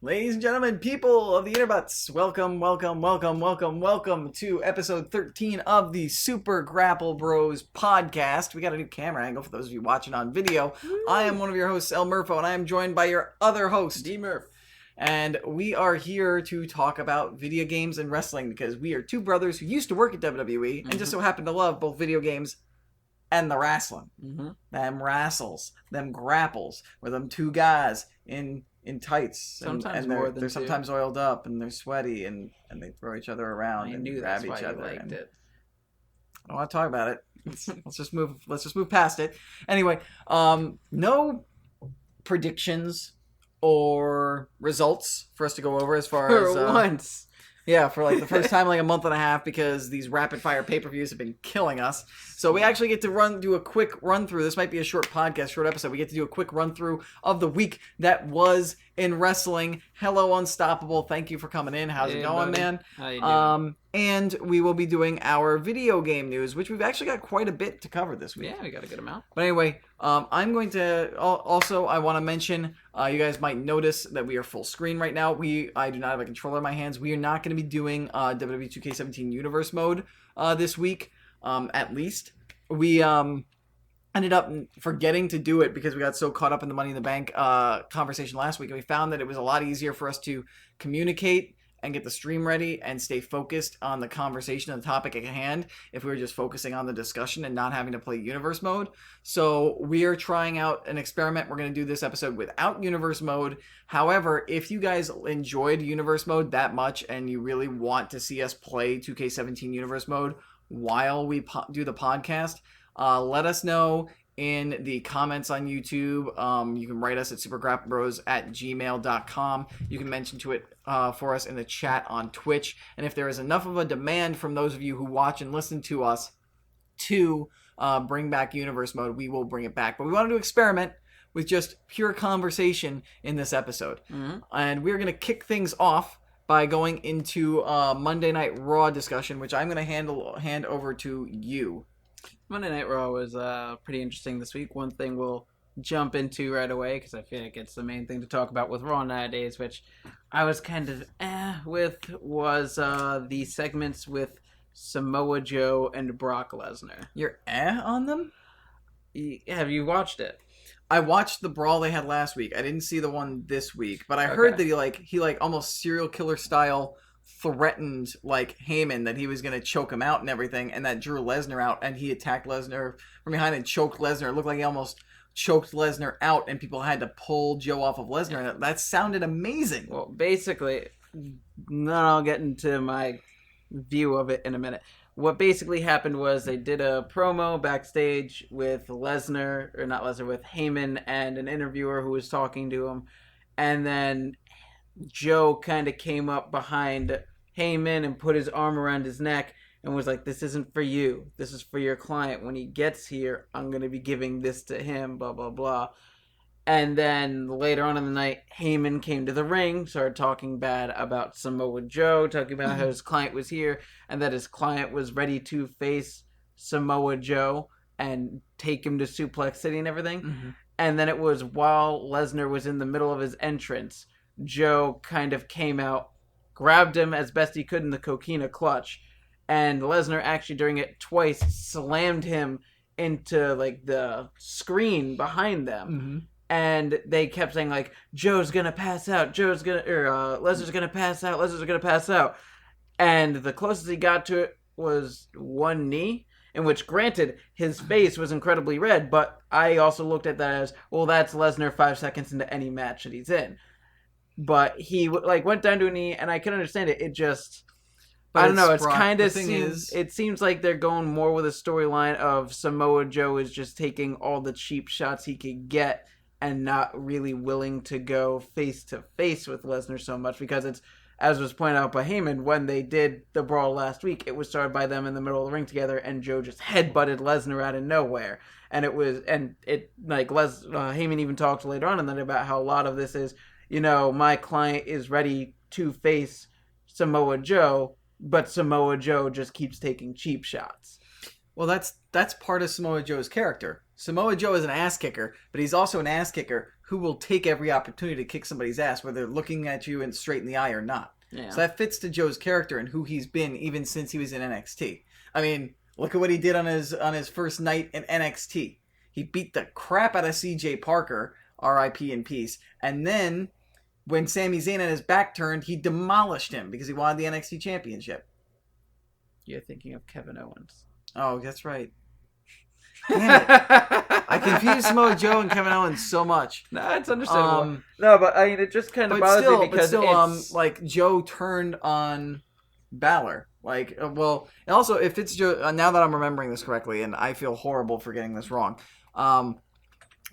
Ladies and gentlemen, people of the interbuts, welcome to episode 13 of the Super Grapple Bros podcast. We got a new camera angle for those of you watching on video. I am one of your hosts, Murpho, and I am joined by your other host, DMurph. And we are here to talk about video games and wrestling because we are two brothers who used to work at WWE and just so happen to love both video games and the wrestling. Them wrestles, them grapples, or them two guys in tights. Sometimes and they're sometimes oiled up and they're sweaty and they throw each other around and grab each other. I don't want to talk about it. Let's just move past it. Anyway, no predictions or results for us to go over as far as once. Yeah, for like the first time in like a month and a half because these rapid fire pay-per-views have been killing us. So we actually get to do a quick run through. This might be a short podcast, short episode. We get to do a quick run through of the week that was in wrestling. Hello, Unstoppable. Thank you for coming in. How's it going, buddy. man? How you doing? And we will be doing our video game news, which we've actually got quite a bit to cover this week. Yeah, we got a good amount. But anyway, I'm going to also I want to mention you guys might notice that we are full screen right now. I do not have a controller in my hands. We are not going to be doing WWE 2K17 Universe mode this week. At least we ended up forgetting to do it because we got so caught up in the Money in the Bank conversation last week, and we found that it was a lot easier for us to communicate and get the stream ready and stay focused on the conversation and the topic at hand if we were just focusing on the discussion and not having to play Universe mode. So we are trying out an experiment. We're going to do this episode without Universe mode. However, if you guys enjoyed Universe mode that much and you really want to see us play 2K17 Universe mode while we do the podcast, let us know in the comments on YouTube. You can write us at supergrapplebros@gmail.com. You can mention to it for us in the chat on Twitch. And if there is enough of a demand from those of you who watch and listen to us to bring back Universe mode, we will bring it back. But we wanted to experiment with just pure conversation in this episode. And we're going to kick things off by going into Monday Night Raw discussion, which I'm going to hand over to you. Monday Night Raw was pretty interesting this week. One thing we'll jump into right away, because I feel like it's the main thing to talk about with Raw nowadays, which I was kind of with, was the segments with Samoa Joe and Brock Lesnar. You're on them? Have you watched it? I watched the brawl they had last week. I didn't see the one this week, but I heard that he almost serial killer style threatened like Heyman that he was going to choke him out and everything, and that drew Lesnar out, and he attacked Lesnar from behind and choked Lesnar. It looked like he almost choked Lesnar out, and people had to pull Joe off of Lesnar, and that sounded amazing. Well, basically, then I'll get into my view of it in a minute. What basically happened was they did a promo backstage with with Heyman and an interviewer who was talking to him, and then Joe kind of came up behind Heyman and put his arm around his neck and was like, "This isn't for you. This is for your client. When he gets here, I'm going to be giving this to him, blah, blah, blah." And then later on in the night, Heyman came to the ring, started talking bad about Samoa Joe, talking about how his client was here and that his client was ready to face Samoa Joe and take him to Suplex City and everything. And then it was while Lesnar was in the middle of his entrance, Joe kind of came out, grabbed him as best he could in the coquina clutch, and Lesnar actually during it twice slammed him into like the screen behind them. And they kept saying like, Joe's gonna pass out, Lesnar's gonna pass out, Lesnar's gonna pass out. And the closest he got to it was one knee, in which, granted, his face was incredibly red, but I also looked at that as, well, that's Lesnar 5 seconds into any match that he's in. But he went down to a knee, and I can understand it. It just, but I don't know. It's kind of it seems like they're going more with a storyline of Samoa Joe is just taking all the cheap shots he could get and not really willing to go face to face with Lesnar so much, because it's, as was pointed out by Heyman, when they did the brawl last week, it was started by them in the middle of the ring together, and Joe just headbutted Lesnar out of nowhere. And Heyman even talked later on in that about how a lot of this is, my client is ready to face Samoa Joe, but Samoa Joe just keeps taking cheap shots. Well, that's part of Samoa Joe's character. Samoa Joe is an ass kicker, but he's also an ass kicker who will take every opportunity to kick somebody's ass, whether they're looking at you and straight in the eye or not. Yeah. So that fits to Joe's character and who he's been even since he was in NXT. I mean, look at what he did on his first night in NXT. He beat the crap out of CJ Parker, R.I.P. in peace, and then when Sami Zayn had his back turned, he demolished him because he wanted the NXT Championship. You're thinking of Kevin Owens. Oh, that's right. Damn it. I confuse Samoa Joe and Kevin Owens so much. No, it's understandable. No, but I mean, it just kind of bothers me because it's... like, Joe turned on Balor. Like, well, and also, if it's Joe, now that I'm remembering this correctly, and I feel horrible for getting this wrong, I'm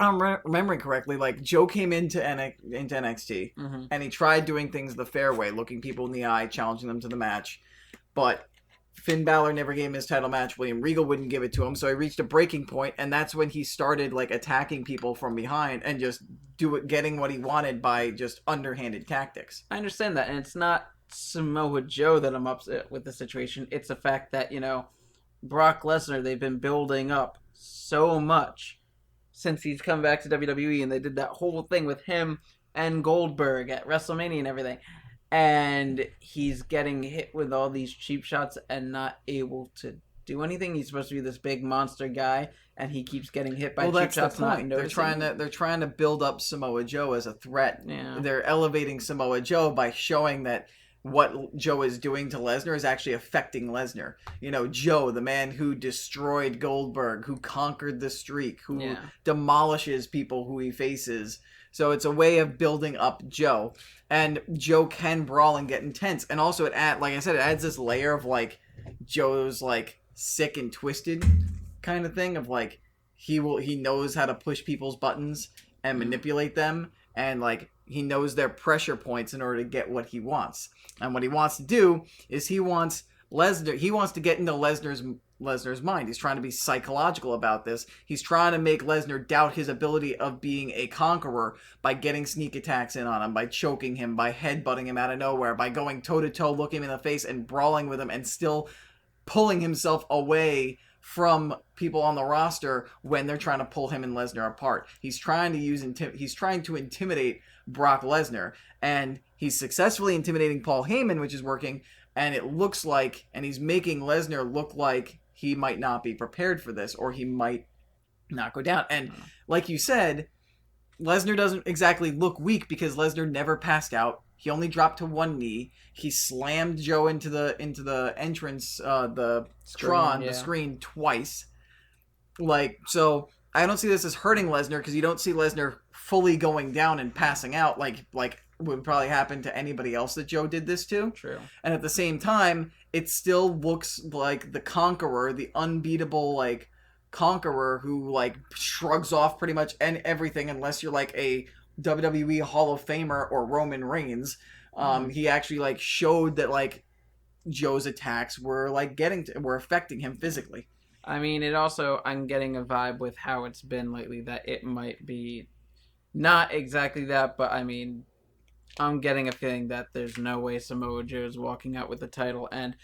remembering correctly, like, Joe came into NXT, and he tried doing things the fair way, looking people in the eye, challenging them to the match, but Finn Balor never gave him his title match. William Regal wouldn't give it to him, so he reached a breaking point, and that's when he started like attacking people from behind and just getting what he wanted by just underhanded tactics. I understand that, and it's not Samoa Joe that I'm upset with the situation. It's the fact that, you know, Brock Lesnar, they've been building up so much since he's come back to WWE, and they did that whole thing with him and Goldberg at WrestleMania and everything. And he's getting hit with all these cheap shots and not able to do anything. He's supposed to be this big monster guy, and he keeps getting hit by cheap shots. The point. They're trying to build up Samoa Joe as a threat. Yeah. They're elevating Samoa Joe by showing that what Joe is doing to Lesnar is actually affecting Lesnar. You know, Joe, the man who destroyed Goldberg, who conquered the streak, who demolishes people who he faces. So it's a way of building up Joe. And Joe can brawl and get intense. And also, like I said, it adds this layer of, like, Joe's, like, sick and twisted kind of thing of, like, he knows how to push people's buttons and manipulate them. And, like, he knows their pressure points in order to get what he wants. And what he wants to do is he wants to get into Lesnar's mind. He's trying to be psychological about this. He's trying to make Lesnar doubt his ability of being a conqueror by getting sneak attacks in on him, by choking him, by headbutting him out of nowhere, by going toe-to-toe, looking him in the face and brawling with him and still pulling himself away from people on the roster when they're trying to pull him and Lesnar apart. He's trying to intimidate Brock Lesnar, and he's successfully intimidating Paul Heyman, which is working, and it looks like, and he's making Lesnar look like he might not be prepared for this, or he might not go down. And like you said, Lesnar doesn't exactly look weak because Lesnar never passed out. He only dropped to one knee. He slammed Joe into the entrance, the screen twice. Like, so I don't see this as hurting Lesnar because you don't see Lesnar fully going down and passing out like would probably happen to anybody else that Joe did this to. True. And at the same time, it still looks like the conqueror, the unbeatable, like, conqueror who, like, shrugs off pretty much everything unless you're, like, a WWE Hall of Famer or Roman Reigns. He actually, like, showed that, like, Joe's attacks were, like, were affecting him physically. I mean, it also, I'm getting a vibe with how it's been lately that it might be not exactly that, but I mean, I'm getting a feeling that there's no way Samoa Joe's walking out with the title, and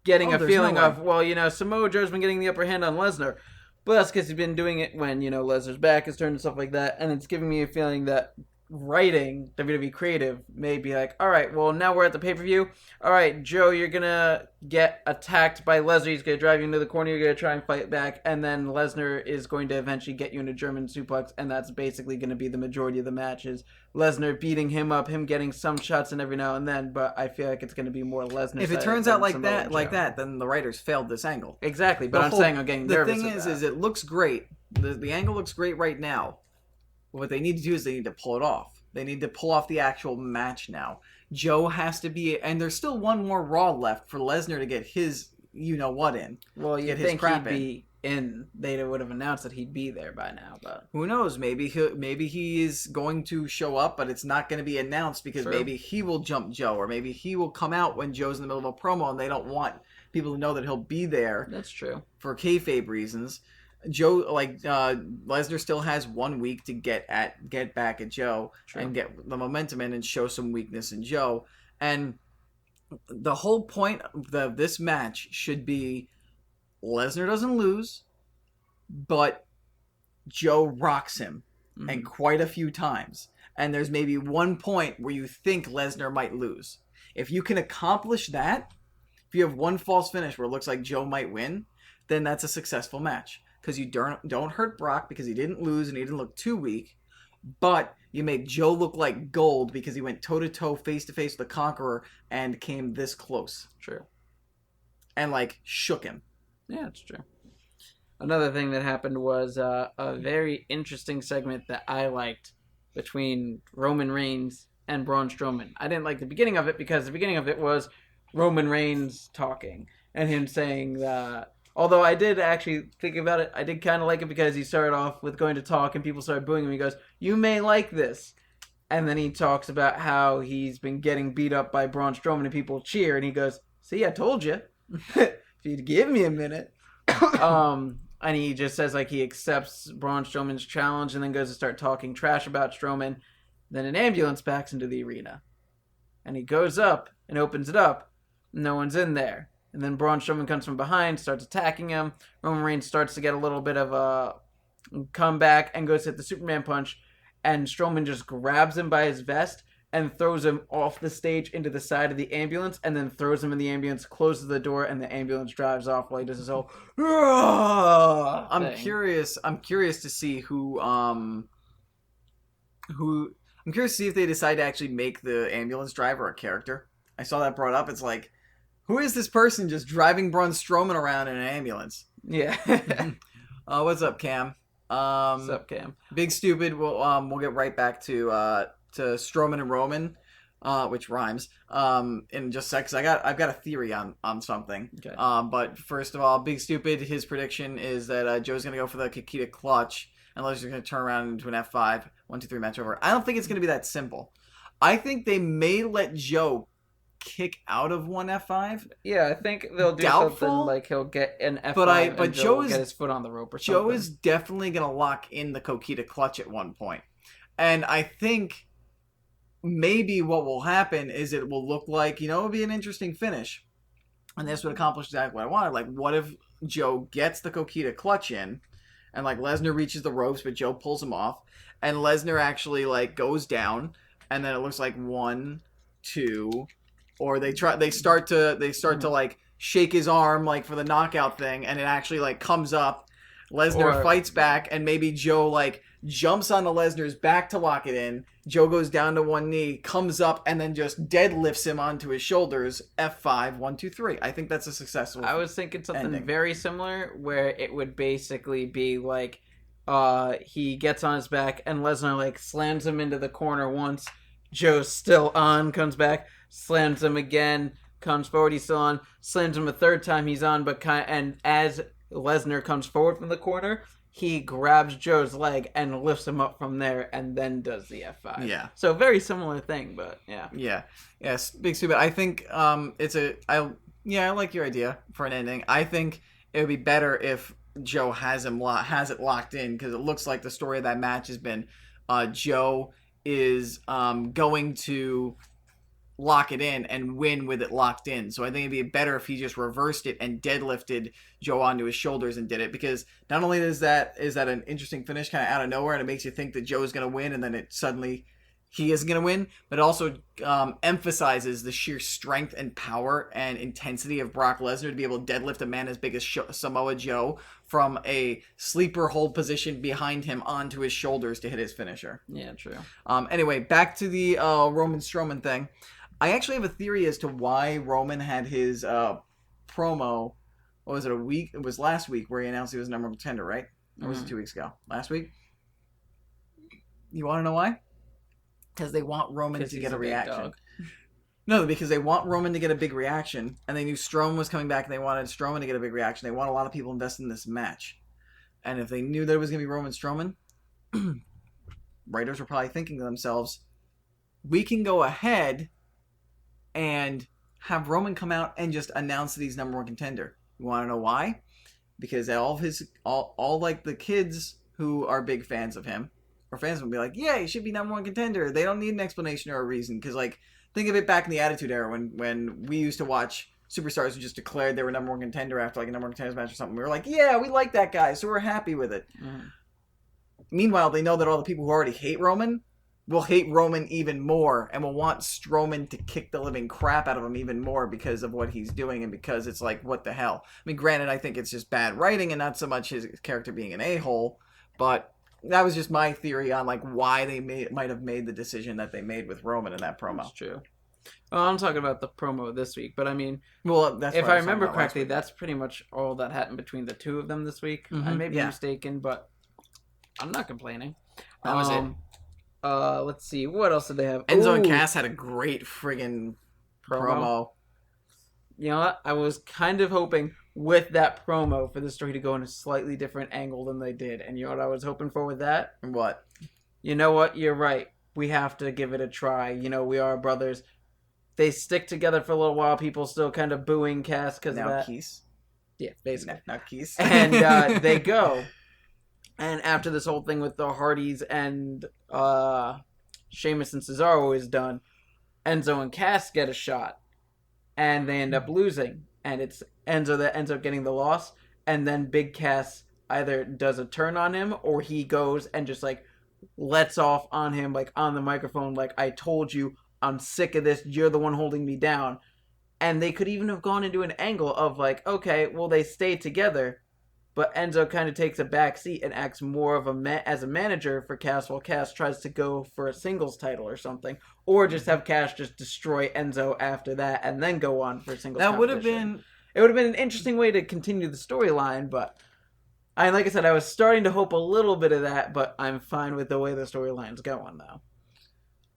getting a feeling of, well, you know, Samoa Joe's been getting the upper hand on Lesnar, but that's because he's been doing it when, you know, Lesnar's back is turned and stuff like that, and it's giving me a feeling that writing, WWE Creative, may be like, all right, well, now we're at the pay-per-view. All right, Joe, you're going to get attacked by Lesnar. He's going to drive you into the corner. You're going to try and fight back. And then Lesnar is going to eventually get you in a German suplex. And that's basically going to be the majority of the matches. Lesnar beating him up, him getting some shots in every now and then. But I feel like it's going to be more Lesnar. If it turns out like that, then the writers failed this angle. Exactly. But I'm saying I'm getting nervous. The thing is it looks great. The angle looks great right now. What they need to do is they need to pull it off. They need to pull off the actual match now. Joe has to be... And there's still one more Raw left for Lesnar to get his you-know-what in. Well, you'd think he'd be in. They would have announced that he'd be there by now, but... Who knows? Maybe he is going to show up, but it's not going to be announced because maybe he will jump Joe, or maybe he will come out when Joe's in the middle of a promo and they don't want people to know that he'll be there. That's true. For kayfabe reasons. Joe, Lesnar still has 1 week to get back at Joe. True. And get the momentum in and show some weakness in Joe. And the whole point of this match should be Lesnar doesn't lose, but Joe rocks him. and quite a few times. And there's maybe one point where you think Lesnar might lose. If you can accomplish that, if you have one false finish where it looks like Joe might win, then that's a successful match. Because you don't hurt Brock because he didn't lose and he didn't look too weak. But you make Joe look like gold because he went toe-to-toe, face-to-face with the Conqueror and came this close. True. And, like, shook him. Yeah, it's true. Another thing that happened was a very interesting segment that I liked between Roman Reigns and Braun Strowman. I didn't like the beginning of it because the beginning of it was Roman Reigns talking and him saying that. Although I did actually think about it, I did kind of like it because he started off with going to talk and people started booing him. He goes, "You may like this." And then he talks about how he's been getting beat up by Braun Strowman and people cheer. And he goes, "See, I told you. If you'd give me a minute." And he just says, like, he accepts Braun Strowman's challenge and then goes to start talking trash about Strowman. Then an ambulance backs into the arena. And he goes up and opens it up. No one's in there. And then Braun Strowman comes from behind, starts attacking him. Roman Reigns starts to get a little bit of a comeback and goes to hit the Superman punch. And Strowman just grabs him by his vest and throws him off the stage into the side of the ambulance, and then throws him in the ambulance, closes the door, and the ambulance drives off while he does his whole I'm thing. curious to see who I'm curious to see if they decide to actually make the ambulance driver a character. I saw that brought up. It's like, who is this person just driving Braun Strowman around in an ambulance? Yeah. What's up, Cam? What's up, Cam? Big Stupid. We'll get right back to Strowman and Roman, which rhymes. In just a sec, 'cause I've got a theory on something. Okay. But first of all, Big Stupid, his prediction is that Joe's gonna go for the Kikita clutch, and Lesnar's gonna turn around into an F5, 1-2-3 match over. I don't think it's gonna be that simple. I think they may let Joe kick out of one F5. Yeah, I think they'll do Doubtful, something like he'll get an F5 but and Joe Joe is get his foot on the rope or something. Joe is definitely gonna lock in the Kokita clutch at one point, and I think maybe what will happen is it will look like, it'll be an interesting finish, and this would accomplish exactly what I wanted. Like, what if Joe gets the Kokita clutch in, and like Lesnar reaches the ropes, but Joe pulls him off, and Lesnar actually like goes down, and then it looks like 1, 2. Or they start to like shake his arm like for the knockout thing, and it actually like comes up. Lesnar fights back, and maybe Joe like jumps onto Lesnar's back to lock it in. Joe goes down to one knee, comes up, and then just deadlifts him onto his shoulders. F5, 1, 2, 3. I think that's a successful. I was thinking something ending. very similar, where it would basically be like, he gets on his back, and Lesnar like slams him into the corner once. Joe's still on, comes back, slams him again, comes forward, he's still on, slams him a third time, he's on, and as Lesnar comes forward from the corner, he grabs Joe's leg and lifts him up from there, and then does the F5. Yeah. So very similar thing, but yeah. Yeah. Yes, Big Stupid. I think I like your idea for an ending. I think it would be better if Joe has it locked in, because it looks like the story of that match has been Joe is going to lock it in and win with it locked in. So I think it'd be better if he just reversed it and deadlifted Joe onto his shoulders and did it, because not only is that an interesting finish kind of out of nowhere, and it makes you think that Joe's going to win, and then it suddenly he isn't going to win, but it also emphasizes the sheer strength and power and intensity of Brock Lesnar to be able to deadlift a man as big as Samoa Joe from a sleeper hold position behind him onto his shoulders to hit his finisher. Yeah, true. Anyway, back to the Roman Strowman thing. I actually have a theory as to why Roman had his promo. What was it, a week? It was last week where he announced he was number one contender, right? Or was it 2 weeks ago? Last week? You want to know why? Because they want Roman to get a reaction. No, because they want Roman to get a big reaction, and they knew Strowman was coming back, and they wanted Strowman to get a big reaction. They want a lot of people invested in this match. And if they knew that it was going to be Roman Strowman, writers were probably thinking to themselves, we can go ahead and have Roman come out and just announce that he's number one contender. You want to know why? Because all like the kids who are big fans of him, or fans will be like, yeah, he should be number one contender. They don't need an explanation or a reason. Because, like, think of it back in the Attitude Era when we used to watch superstars who just declared they were number one contender after, like, a number one contenders match or something. We were like, yeah, we like that guy, so we're happy with it. meanwhile, they know that all the people who already hate Roman will hate Roman even more and will want Strowman to kick the living crap out of him even more because of what he's doing and because it's like, what the hell? I mean, granted, I think it's just bad writing and not so much his character being an a-hole, but that was just my theory on like why they might have made the decision that they made with Roman in that promo. That's true. Well, I'm talking about the promo this week, but I mean, well, that's if I remember correctly, that's pretty much all that happened between the two of them this week. I may be mistaken, but I'm not complaining. That was it. Let's see. What else did they have? Enzo and Cass had a great friggin' promo. You know what? I was kind of hoping with that promo for the story to go in a slightly different angle than they did. And you know what I was hoping for with that? What? You know what? You're right. We have to give it a try. You know, we are brothers. They stick together for a little while. People still kind of booing Cass because of that. Keys? Yeah, basically. Now Keys. And they go. And after this whole thing with the Hardys and Sheamus and Cesaro is done, Enzo and Cass get a shot. And they end up losing. And it's Enzo that ends up getting the loss. And then Big Cass either does a turn on him or he goes and just like lets off on him like on the microphone like, I told you, I'm sick of this. You're the one holding me down. And they could even have gone into an angle of like, okay, well, they stay together. But Enzo kind of takes a back seat and acts more of as a manager for Cass while Cass tries to go for a singles title or something. Or just have Cass just destroy Enzo after that and then go on for a singles That would have competition. been... It would have been an interesting way to continue the storyline, but... like I said, I was starting to hope a little bit of that, but I'm fine with the way the storyline's going, though.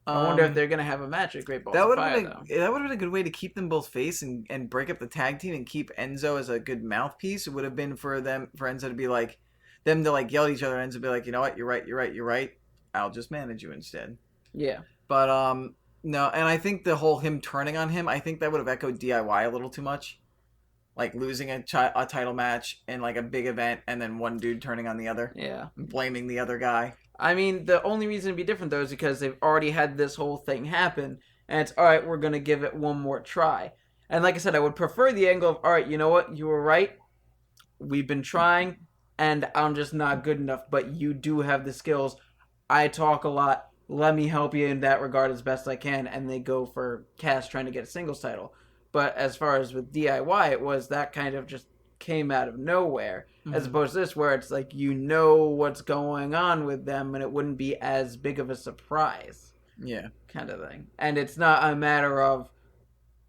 I wonder if they're going to have a match at Great Balls of Fire, though. That would have been a good way to keep them both face and break up the tag team and keep Enzo as a good mouthpiece. It would have been for Enzo to be like, them to like yell at each other, and Enzo be like, you know what, you're right. I'll just manage you instead. Yeah. But, no, and I think the whole him turning on him, I think that would have echoed DIY a little too much. Like losing a title match in like a big event and then one dude turning on the other. Yeah. Blaming the other guy. I mean, the only reason to be different, though, is because they've already had this whole thing happen, and it's, all right, we're going to give it one more try. And like I said, I would prefer the angle of, all right, you know what, you were right, we've been trying, and I'm just not good enough, but you do have the skills. I talk a lot, let me help you in that regard as best I can, and they go for Cass trying to get a singles title. But as far as with DIY, it was that kind of just came out of nowhere, as opposed to this where it's like you know what's going on with them and it wouldn't be as big of a surprise. Yeah. Kind of thing. And it's not a matter of,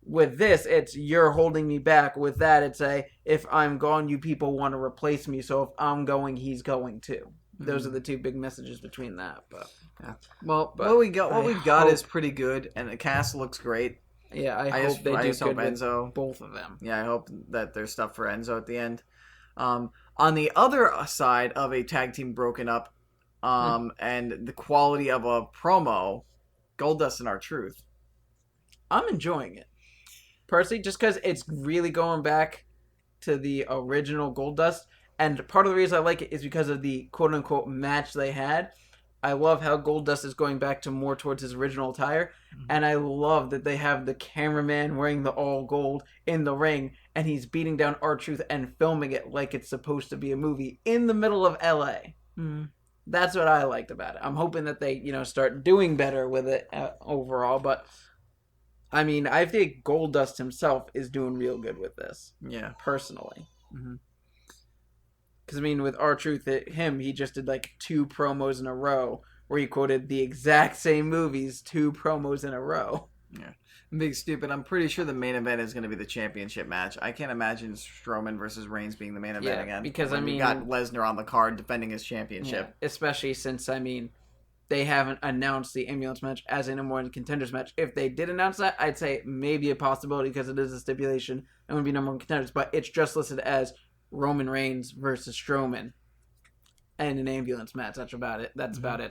with this, it's you're holding me back. With that, it's if I'm gone, you people want to replace me, so if I'm going, he's going too. Those are the two big messages between that. But yeah. Well, what we got is pretty good, and the cast looks great. Yeah, I hope they do good with Enzo. Both of them. Yeah, I hope that there's stuff for Enzo at the end. On the other side of a tag team broken up, and the quality of a promo, Goldust and R-Truth. I'm enjoying it. Personally, just because it's really going back to the original Goldust, and part of the reason I like it is because of the quote-unquote match they had. I love how Goldust is going back to more towards his original attire. And I love that they have the cameraman wearing the all gold in the ring. And he's beating down R-Truth and filming it like it's supposed to be a movie in the middle of LA. That's what I liked about it. I'm hoping that they, start doing better with it overall. But, I mean, I think Goldust himself is doing real good with this. Yeah. Personally. Because, I mean, with R-Truth, he just did like 2 promos in a row where he quoted the exact same movies 2 promos in a row. Yeah. Big stupid. I'm pretty sure the main event is going to be the championship match. I can't imagine Strowman versus Reigns being the main event again. Because, we got Lesnar on the card defending his championship. Yeah, especially since, they haven't announced the ambulance match as a number 1 contenders match. If they did announce that, I'd say maybe a possibility because it is a stipulation and would be number 1 contenders. But it's just listed as Roman Reigns versus Strowman and an ambulance match. That's about it.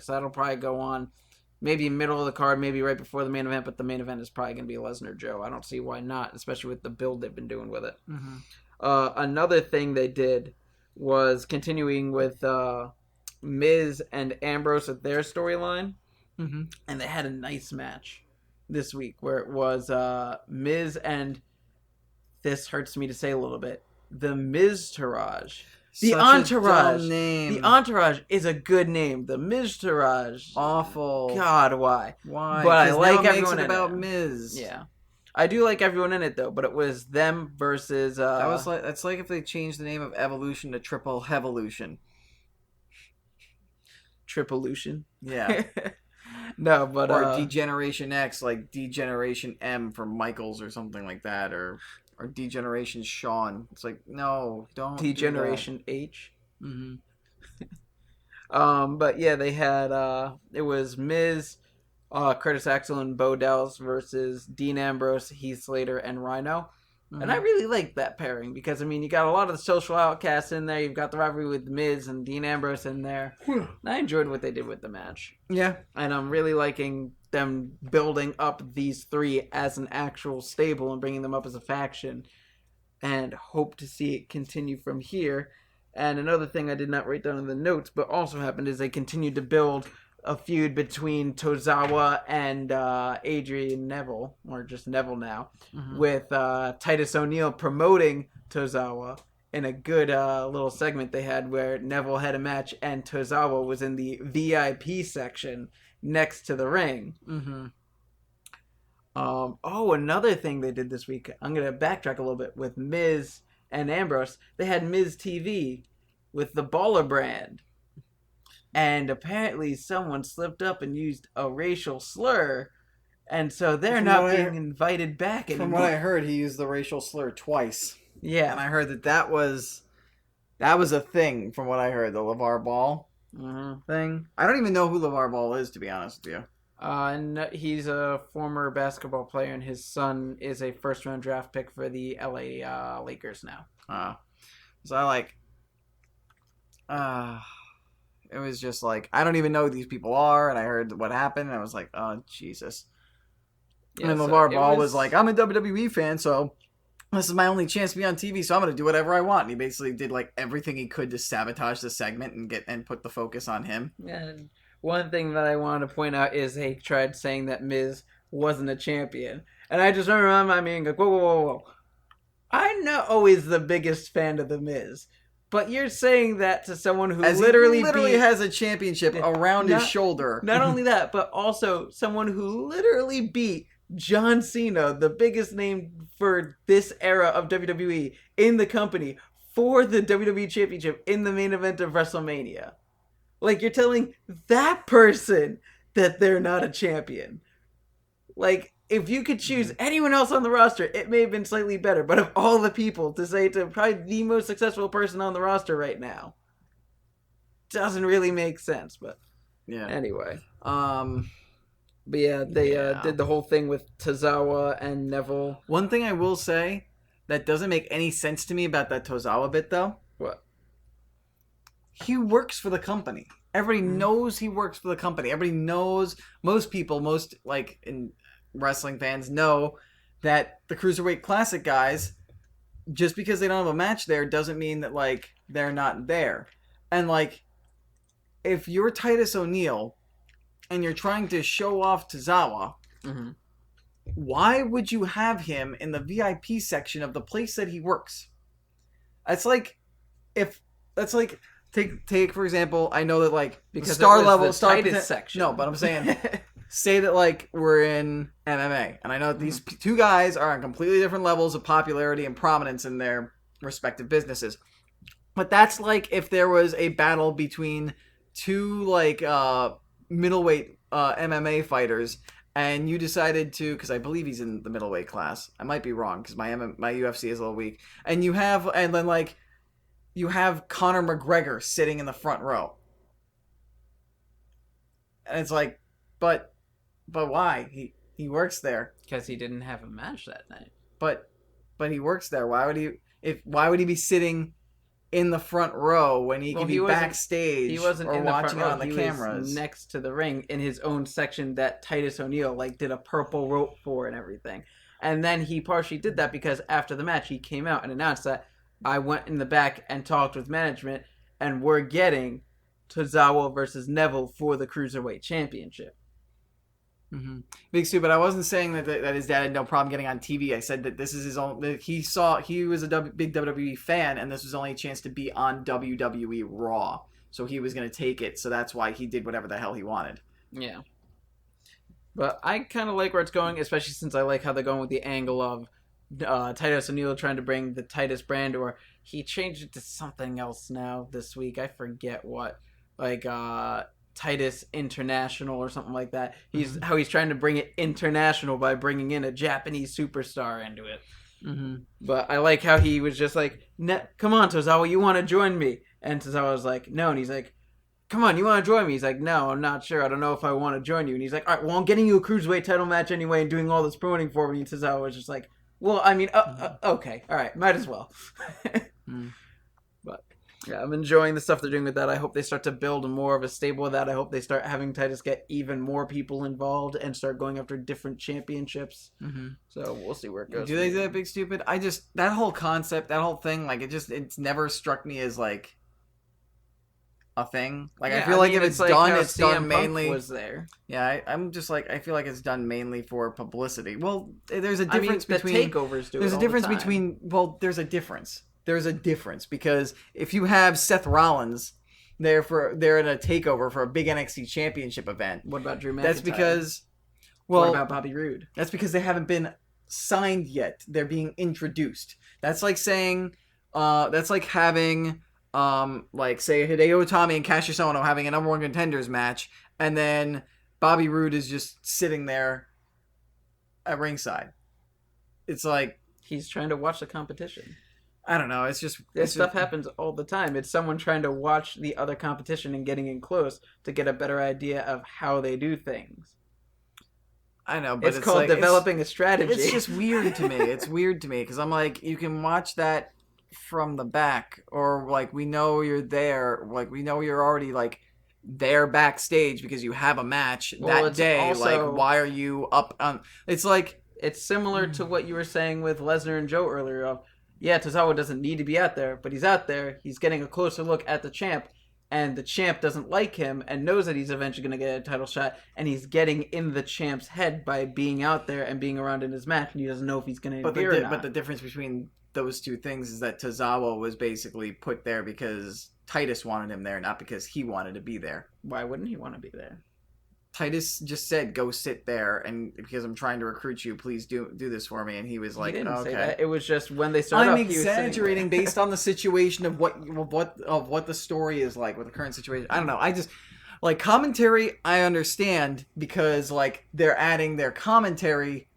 So that'll probably go on maybe middle of the card, maybe right before the main event, but the main event is probably going to be Lesnar Joe. I don't see why not, especially with the build they've been doing with it. Another thing they did was continuing with Miz and Ambrose with their storyline, and they had a nice match this week where it was Miz and, this hurts me to say a little bit, the Miz-tourage. The Such Entourage. a dumb name. The Entourage is a good name. The Miz-tourage. Awful. God, why? Why? But I 'Cause like now it everyone makes it in about it. Miz. Yeah. I do like everyone in it, though, but it was them versus... That's like if they changed the name of Evolution to Triple Hevolution. Tripolution. Yeah. No, but... Or Degeneration X, like Degeneration M for Michaels or something like that, or Degeneration Sean. It's like, no, don't Degeneration H. Mm-hmm. But yeah, they had it was Miz, Curtis Axel, and Bo Dallas versus Dean Ambrose, Heath Slater, and Rhino. Mm-hmm. And I really like that pairing because I mean you got a lot of the social outcasts in there. You've got the rivalry with Miz and Dean Ambrose in there. And I enjoyed what they did with the match. Yeah, and I'm really liking them building up these three as an actual stable and bringing them up as a faction, and hope to see it continue from here. And another thing I did not write down in the notes, but also happened, is they continued to build a feud between Tozawa and Adrian Neville, or just Neville now, with Titus O'Neil promoting Tozawa in a good little segment they had where Neville had a match and Tozawa was in the VIP section next to the ring. Mm-hmm. Another thing they did this week, I'm going to backtrack a little bit with Miz and Ambrose. They had Miz TV with the Baller brand. And apparently someone slipped up and used a racial slur. And so they're not being invited back anymore. From what I heard, he used the racial slur twice. Yeah. And I heard that was a thing, from what I heard, the LeVar Ball thing. I don't even know who LeVar Ball is, to be honest with you. No, he's a former basketball player, and his son is a first-round draft pick for the LA Lakers now. So I like... it was just like, I don't even know who these people are, and I heard what happened, and I was like, oh, Jesus. Yeah, and LeVar Ball was like, I'm a WWE fan, so this is my only chance to be on TV, so I'm going to do whatever I want. And he basically did like everything he could to sabotage the segment and put the focus on him. And one thing that I wanted to point out is they tried saying that Miz wasn't a champion. And I just remember my being like, whoa. I'm not always the biggest fan of The Miz. But you're saying that to someone who literally has a championship around his shoulder. Not only that, but also someone who literally beat John Cena, the biggest name for this era of WWE, in the company for the WWE Championship in the main event of WrestleMania. Like, you're telling that person that they're not a champion. Like, if you could choose anyone else on the roster, it may have been slightly better. But of all the people to say to probably the most successful person on the roster right now, doesn't really make sense. But yeah, anyway, but yeah, they did the whole thing with Tozawa and Neville. One thing I will say that doesn't make any sense to me about that Tozawa bit, though. What? He works for the company. Everybody knows he works for the company. Everybody knows. Most people, in wrestling fans, know that the Cruiserweight Classic guys, just because they don't have a match there, doesn't mean that like they're not there. And like, if you're Titus O'Neil and you're trying to show off Tozawa, why would you have him in the VIP section of the place that he works? Take for example, I know that like because the Titus section. No, but I'm saying say that like we're in MMA, and I know that these two guys are on completely different levels of popularity and prominence in their respective businesses. But that's like if there was a battle between two like middleweight MMA fighters, and you decided to, because I believe he's in the middleweight class. I might be wrong because my UFC is a little weak. And you have Conor McGregor sitting in the front row, and it's like, but why? He works there because he didn't have a match that night. But he works there. Why would he be sitting in the front row when he can be backstage? He wasn't or in the watching front row. on the cameras. Was next to the ring in his own section that Titus O'Neil like did a purple rope for and everything. And then he partially did that because after the match he came out and announced that I went in the back and talked with management and we're getting Tozawa versus Neville for the Cruiserweight Championship. Mm-hmm. Big Stu, but I wasn't saying that his dad had no problem getting on TV. I said that this is his own. That he was a big WWE fan, and this was only a chance to be on WWE Raw. So he was going to take it. So that's why he did whatever the hell he wanted. Yeah. But I kind of like where it's going, especially since I like how they're going with the angle of Titus O'Neil trying to bring the Titus brand, or he changed it to something else now this week. I forget what. Like, Titus International or something like that. How he's trying to bring it international by bringing in a Japanese superstar into it. Mm-hmm. But I like how he was just like, come on, Tozawa, you want to join me? And Tozawa was like, no. And he's like, come on, you want to join me? He's like, no, I'm not sure. I don't know if I want to join you. And he's like, all right, well, I'm getting you a Cruiserweight title match anyway and doing all this promoting for me. And Tozawa was just like, well, I mean, okay. All right, might as well. But yeah, I'm enjoying the stuff they're doing with that. I hope they start to build more of a stable of that. I hope they start having Titus get even more people involved and start going after different championships. Mm-hmm. So we'll see where it goes. Do they do that, Big Stupid? That whole concept, that whole thing, like it's never struck me as like a thing. Like I feel like if it's done, it's done mainly. Was there? Yeah, I'm just like I feel like it's done mainly for publicity. Well, there's a difference between the takeovers. There's a difference between. Well, there's a difference. There's a difference because if you have Seth Rollins they're in a takeover for a big NXT Championship event. What about Drew McIntyre? That's because. Well, what about Bobby Roode? That's because they haven't been signed yet. They're being introduced. That's like saying. That's like having. Like say Hideo Itami and Cassius Ohno having a number one contenders match, and then Bobby Roode is just sitting there at ringside. It's like he's trying to watch the competition. I don't know. It's just this stuff happens all the time. It's someone trying to watch the other competition and getting in close to get a better idea of how they do things. I know, but it's called like, developing a strategy. It's just weird to me. It's weird to me because I'm like, you can watch that from the back, or like we know you're there, like we know you're already like there backstage because you have a match that day. Also, like, why are you up on? It's like it's similar to what you were saying with Lesnar and Joe earlier. Of yeah, Tozawa doesn't need to be out there, but he's out there. He's getting a closer look at the champ. And the champ doesn't like him and knows that he's eventually going to get a title shot. And he's getting in the champ's head by being out there and being around in his match. And he doesn't know if he's going to interfere or not. But the difference between those two things is that Tozawa was basically put there because Titus wanted him there, not because he wanted to be there. Why wouldn't he want to be there? Titus just said, "Go sit there," and because I'm trying to recruit you, please do this for me. And he was like, he didn't "Okay." Say that. It was just when they started. I'm exaggerating based on the situation of what the story is like with the current situation. I don't know. I just like commentary. I understand because like they're adding their commentary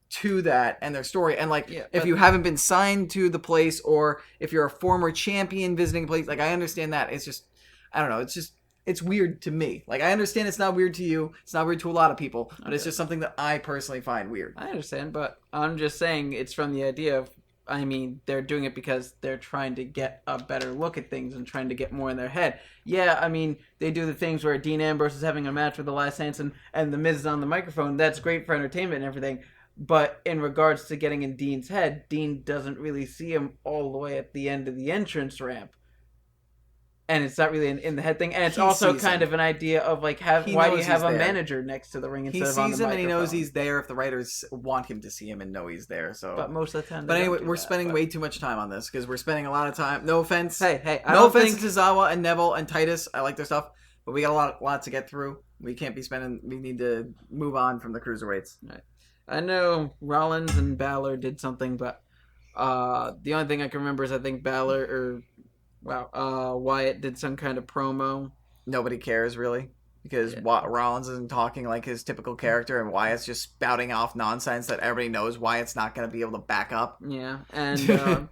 to that and their story. And like if you haven't been signed to the place, or if you're a former champion visiting a place, like I understand that. It's just I don't know. It's just. It's weird to me. Like, I understand it's not weird to you. It's not weird to a lot of people. But it's just something that I personally find weird. I understand, but I'm just saying it's from the idea of, I mean, they're doing it because they're trying to get a better look at things and trying to get more in their head. Yeah, I mean, they do the things where Dean Ambrose is having a match with Elias Hansen and The Miz is on the microphone. That's great for entertainment and everything. But in regards to getting in Dean's head, Dean doesn't really see him all the way at the end of the entrance ramp. And it's not really an in the head thing, and it's also kind of an idea of like, why do you have a manager next to the ring instead of on the microphone? He sees him and he knows he's there if the writers want him to see him and know he's there. So, but most of the time, but anyway, we're spending way too much time on this because we're spending a lot of time. No offense, hey, no offense to Tozawa and Neville and Titus. I like their stuff, but we got a lot to get through. We can't be spending. We need to move on from the cruiserweights. Right. I know Rollins and Balor did something, but the only thing I can remember is I think Balor or. Wow, Wyatt did some kind of promo. Nobody cares, really. Because Rollins isn't talking like his typical character, and Wyatt's just spouting off nonsense that everybody knows Wyatt's not going to be able to back up. Yeah, and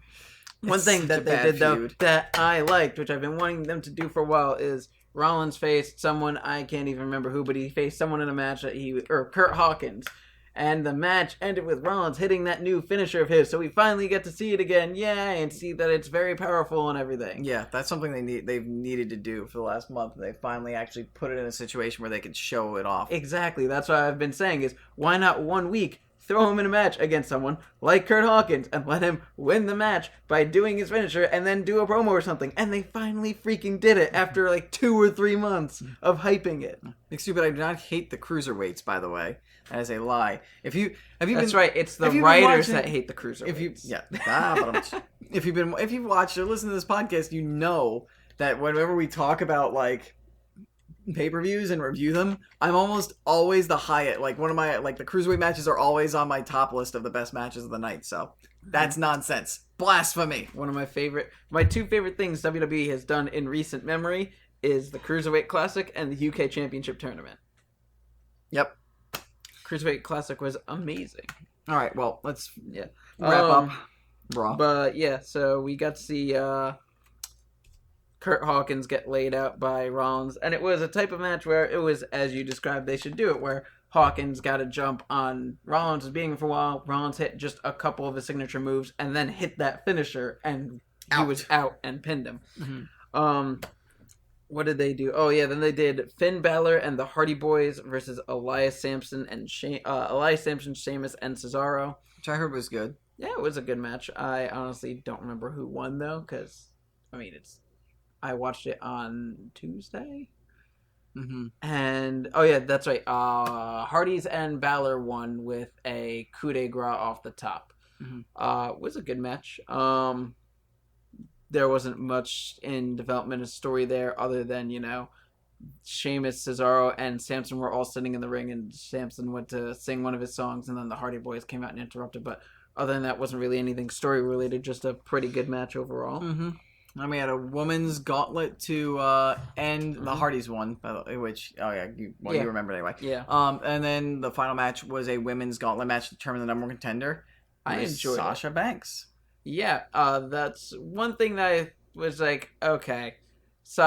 one thing that they did, though, that I liked, which I've been wanting them to do for a while, is Rollins faced someone, I can't even remember who, but he faced someone in a match that Kurt Hawkins. And the match ended with Rollins hitting that new finisher of his, so we finally get to see it again, and see that it's very powerful and everything. Yeah, that's something they've needed to do for the last month. They finally actually put it in a situation where they could show it off. Exactly, that's what I've been saying is, why not 1 week throw him in a match against someone like Kurt Hawkins and let him win the match by doing his finisher and then do a promo or something. And they finally freaking did it after like 2 or 3 months of hyping it. Big stupid. I do not hate the cruiserweights, by the way. That is a lie. Have you That's right. It's the have you been writers watching- that hate the cruiserweights. If you've watched or listened to this podcast, you know that whenever we talk about like pay-per-views and review them, I'm almost always the highest. Like one of my the cruiserweight matches are always on my top list of the best matches of the night. So that's nonsense. Blasphemy. One of my 2 favorite things WWE has done in recent memory is the Cruiserweight Classic and the UK Championship Tournament. Yep. Cruiserweight Classic was amazing. All right. Well, let's wrap up Raw. But yeah, so we got to see Kurt Hawkins get laid out by Rollins, and it was a type of match where it was, as you described, they should do it, where Hawkins got a jump on Rollins, was beating him for a while. Rollins hit just a couple of his signature moves, and then hit that finisher, and he was out and pinned him. Mm-hmm. What did they do? Oh yeah, then they did Finn Balor and the Hardy Boys versus Elias Sampson, Sheamus, and Cesaro, Which I heard was good. Yeah, it was a good match. I honestly don't remember who won though, because I watched it on Tuesday. Mm-hmm. And oh yeah, that's right. Hardy's and Balor won with a coup de grace off the top. Mm-hmm. It was a good match. There wasn't much in development of story there other than, Sheamus, Cesaro, and Samson were all sitting in the ring, and Samson went to sing one of his songs, and then the Hardy Boys came out and interrupted. But other than that, wasn't really anything story related. Just a pretty good match overall. Mm-hmm. And we had a women's gauntlet to end the Hardys one, which you remember anyway. Yeah. And then the final match was a women's gauntlet match to determine the number 1 contender. I enjoyed Sasha Banks. Yeah, that's one thing that I was like, okay. So,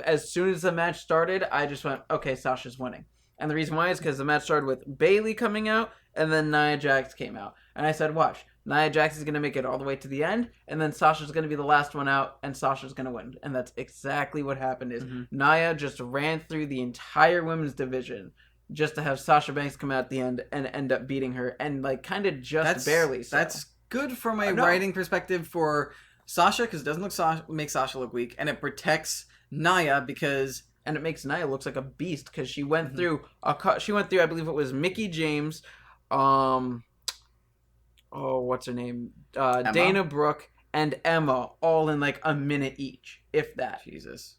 as soon as the match started, I just went, okay, Sasha's winning. And the reason why is because the match started with Bayley coming out, and then Nia Jax came out. And I said, watch, Nia Jax is going to make it all the way to the end, and then Sasha's going to be the last one out, and Sasha's going to win. And that's exactly what happened is Nia just ran through the entire women's division just to have Sasha Banks come out at the end and end up beating her, and barely. So. That's good from a writing perspective for Sasha, because it doesn't make Sasha look weak, and it protects Nia because... And it makes Nia looks like a beast, because she went through, I believe it was Mickie James, what's her name? Dana Brooke and Emma, all in a minute each, if that. Jesus.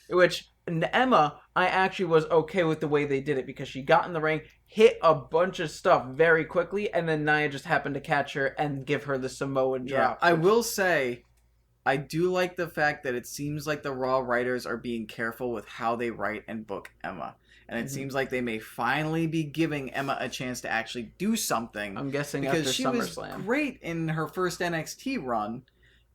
Which, Emma, I actually was okay with the way they did it, because she got in the ring, hit a bunch of stuff very quickly, and then Nia just happened to catch her and give her the Samoan drop. I will say, I do like the fact that it seems like the Raw writers are being careful with how they write and book Emma. And it seems like they may finally be giving Emma a chance to actually do something. I'm guessing because after she SummerSlam. was great in her first NXT run.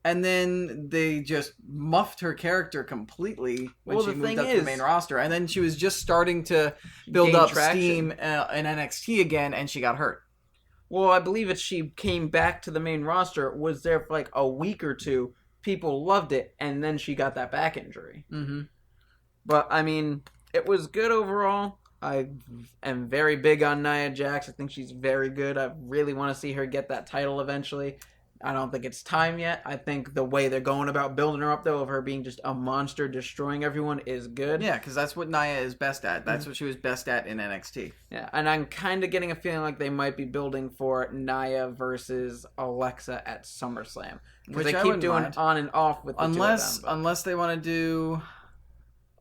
And then they just muffed her character completely when she moved up to the main roster. And then she was just starting to build up steam in NXT again, and she got hurt. Well, I believe she came back to the main roster, was there for a week or two. People loved it, and then she got that back injury. Mm-hmm. But, it was good overall. I am very big on Nia Jax. I think she's very good. I really want to see her get that title eventually. I don't think it's time yet. I think the way they're going about building her up, though, of her being just a monster destroying everyone is good. Yeah, because that's what Nia is best at. That's what she was best at in NXT. Yeah, and I'm kind of getting a feeling like they might be building for Nia versus Alexa at SummerSlam. Because they keep doing on and off with the two of them. Unless they want to do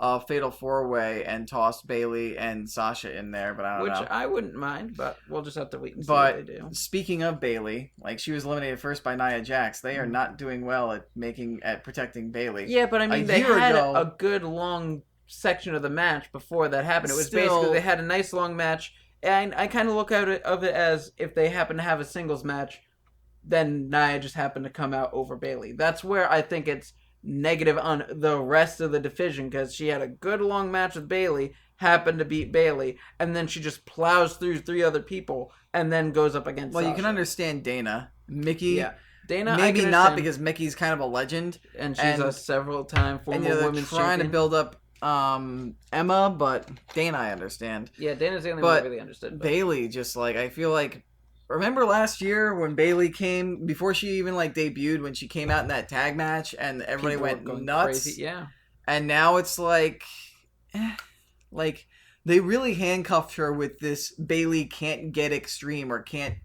a Fatal 4-Way and toss Bayley and Sasha in there, but I don't know. Which I wouldn't mind, but we'll just have to wait and see what they do. Speaking of Bayley, she was eliminated first by Nia Jax. They are not doing well at protecting Bayley. Yeah, but they had a good long section of the match before that happened. It was basically they had a nice long match, and I kind of look at it as if they happen to have a singles match, then Nia just happened to come out over Bayley. That's where I think it's negative on the rest of the division, because she had a good long match with Bayley, happened to beat Bayley, and then she just plows through 3 other people and then goes up against Sasha. You can understand Dana. Mickey, yeah. Dana, maybe not, because Mickey's kind of a legend, and she's a several-time former women's trying champion. to build up Emma, but Dana I understand. Yeah, Dana's the only one I really understood. Bayley, just I feel like remember last year when Bailey came before she even like debuted, when she came out in that tag match and everybody People were went going nuts. crazy. Yeah. And now it's like they really handcuffed her with this Bailey can't get extreme or can't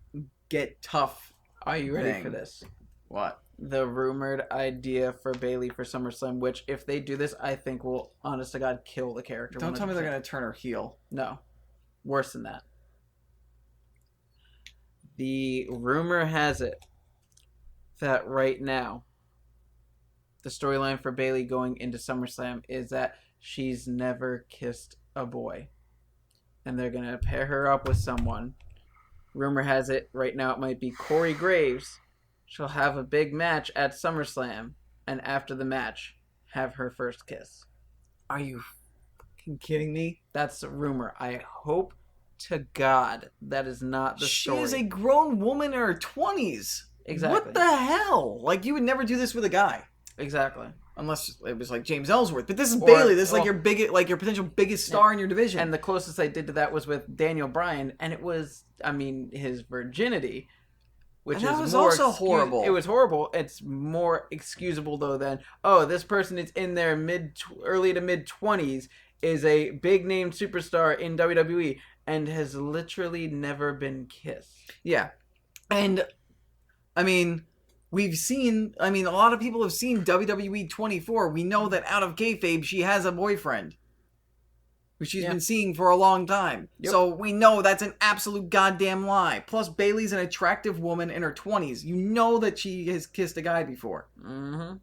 get tough. Are you ready thing. for this? What? The rumored idea for Bailey for SummerSlam, which if they do this, I think will, honest to God, kill the character. Don't 100%. tell me they're gonna turn her heel. No, worse than that. The rumor has it that right now, the storyline for Bailey going into SummerSlam is that she's never kissed a boy, and they're gonna pair her up with someone. Rumor has it right now it might be Corey Graves. She'll have a big match at SummerSlam, and after the match, have her first kiss. Are you kidding me? That's a rumor. I hope to God that is not the story. She is a grown woman in her 20s. Exactly. What the hell? Like, you would never do this with a guy. Exactly. Unless it was like James Ellsworth. But this is Bailey. This is like your potential biggest star in your division. And the closest I did to that was with Daniel Bryan, and it was, I mean, his virginity. Which and that is was more also horrible. It was horrible. It's more excusable though than, oh, this person is in their early to mid 20s, is a big name superstar in WWE and has literally never been kissed. Yeah. And I mean, a lot of people have seen WWE 24. We know that out of kayfabe she has a boyfriend who she's been seeing for a long time. Yep. So we know that's an absolute goddamn lie. Plus, Bailey's an attractive woman in her 20s. You know that she has kissed a guy before. Mm-hmm.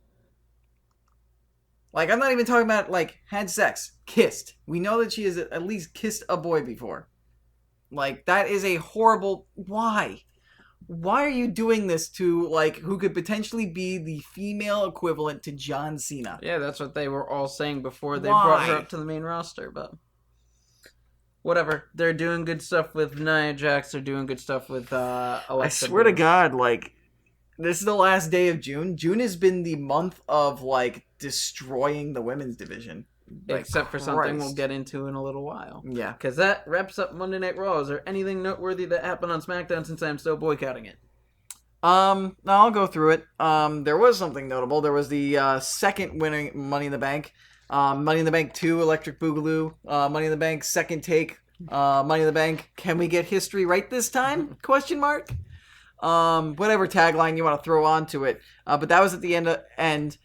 Like, I'm not even talking about, like, had sex. Kissed. We know that she has at least kissed a boy before. Like, that is a horrible... Why? Why are you doing this to, like, who could potentially be the female equivalent to John Cena? Yeah, that's what they were all saying before they brought her up to the main roster, but... Whatever. They're doing good stuff with Nia Jax. They're doing good stuff with Alexa I swear to God, like, this is the last day of June. June has been the month of, like, destroying the women's division. Like, except for something we'll get into in a little while. Yeah. Because that wraps up Monday Night Raw. Is there anything noteworthy that happened on SmackDown since I'm still boycotting it? I'll go through it. There was something notable. There was the second winning Money in the Bank. Money in the Bank 2, Electric Boogaloo. Money in the Bank, second take. Money in the Bank, can we get history right this time? Question mark. Whatever tagline you want to throw onto it. But that was at the end.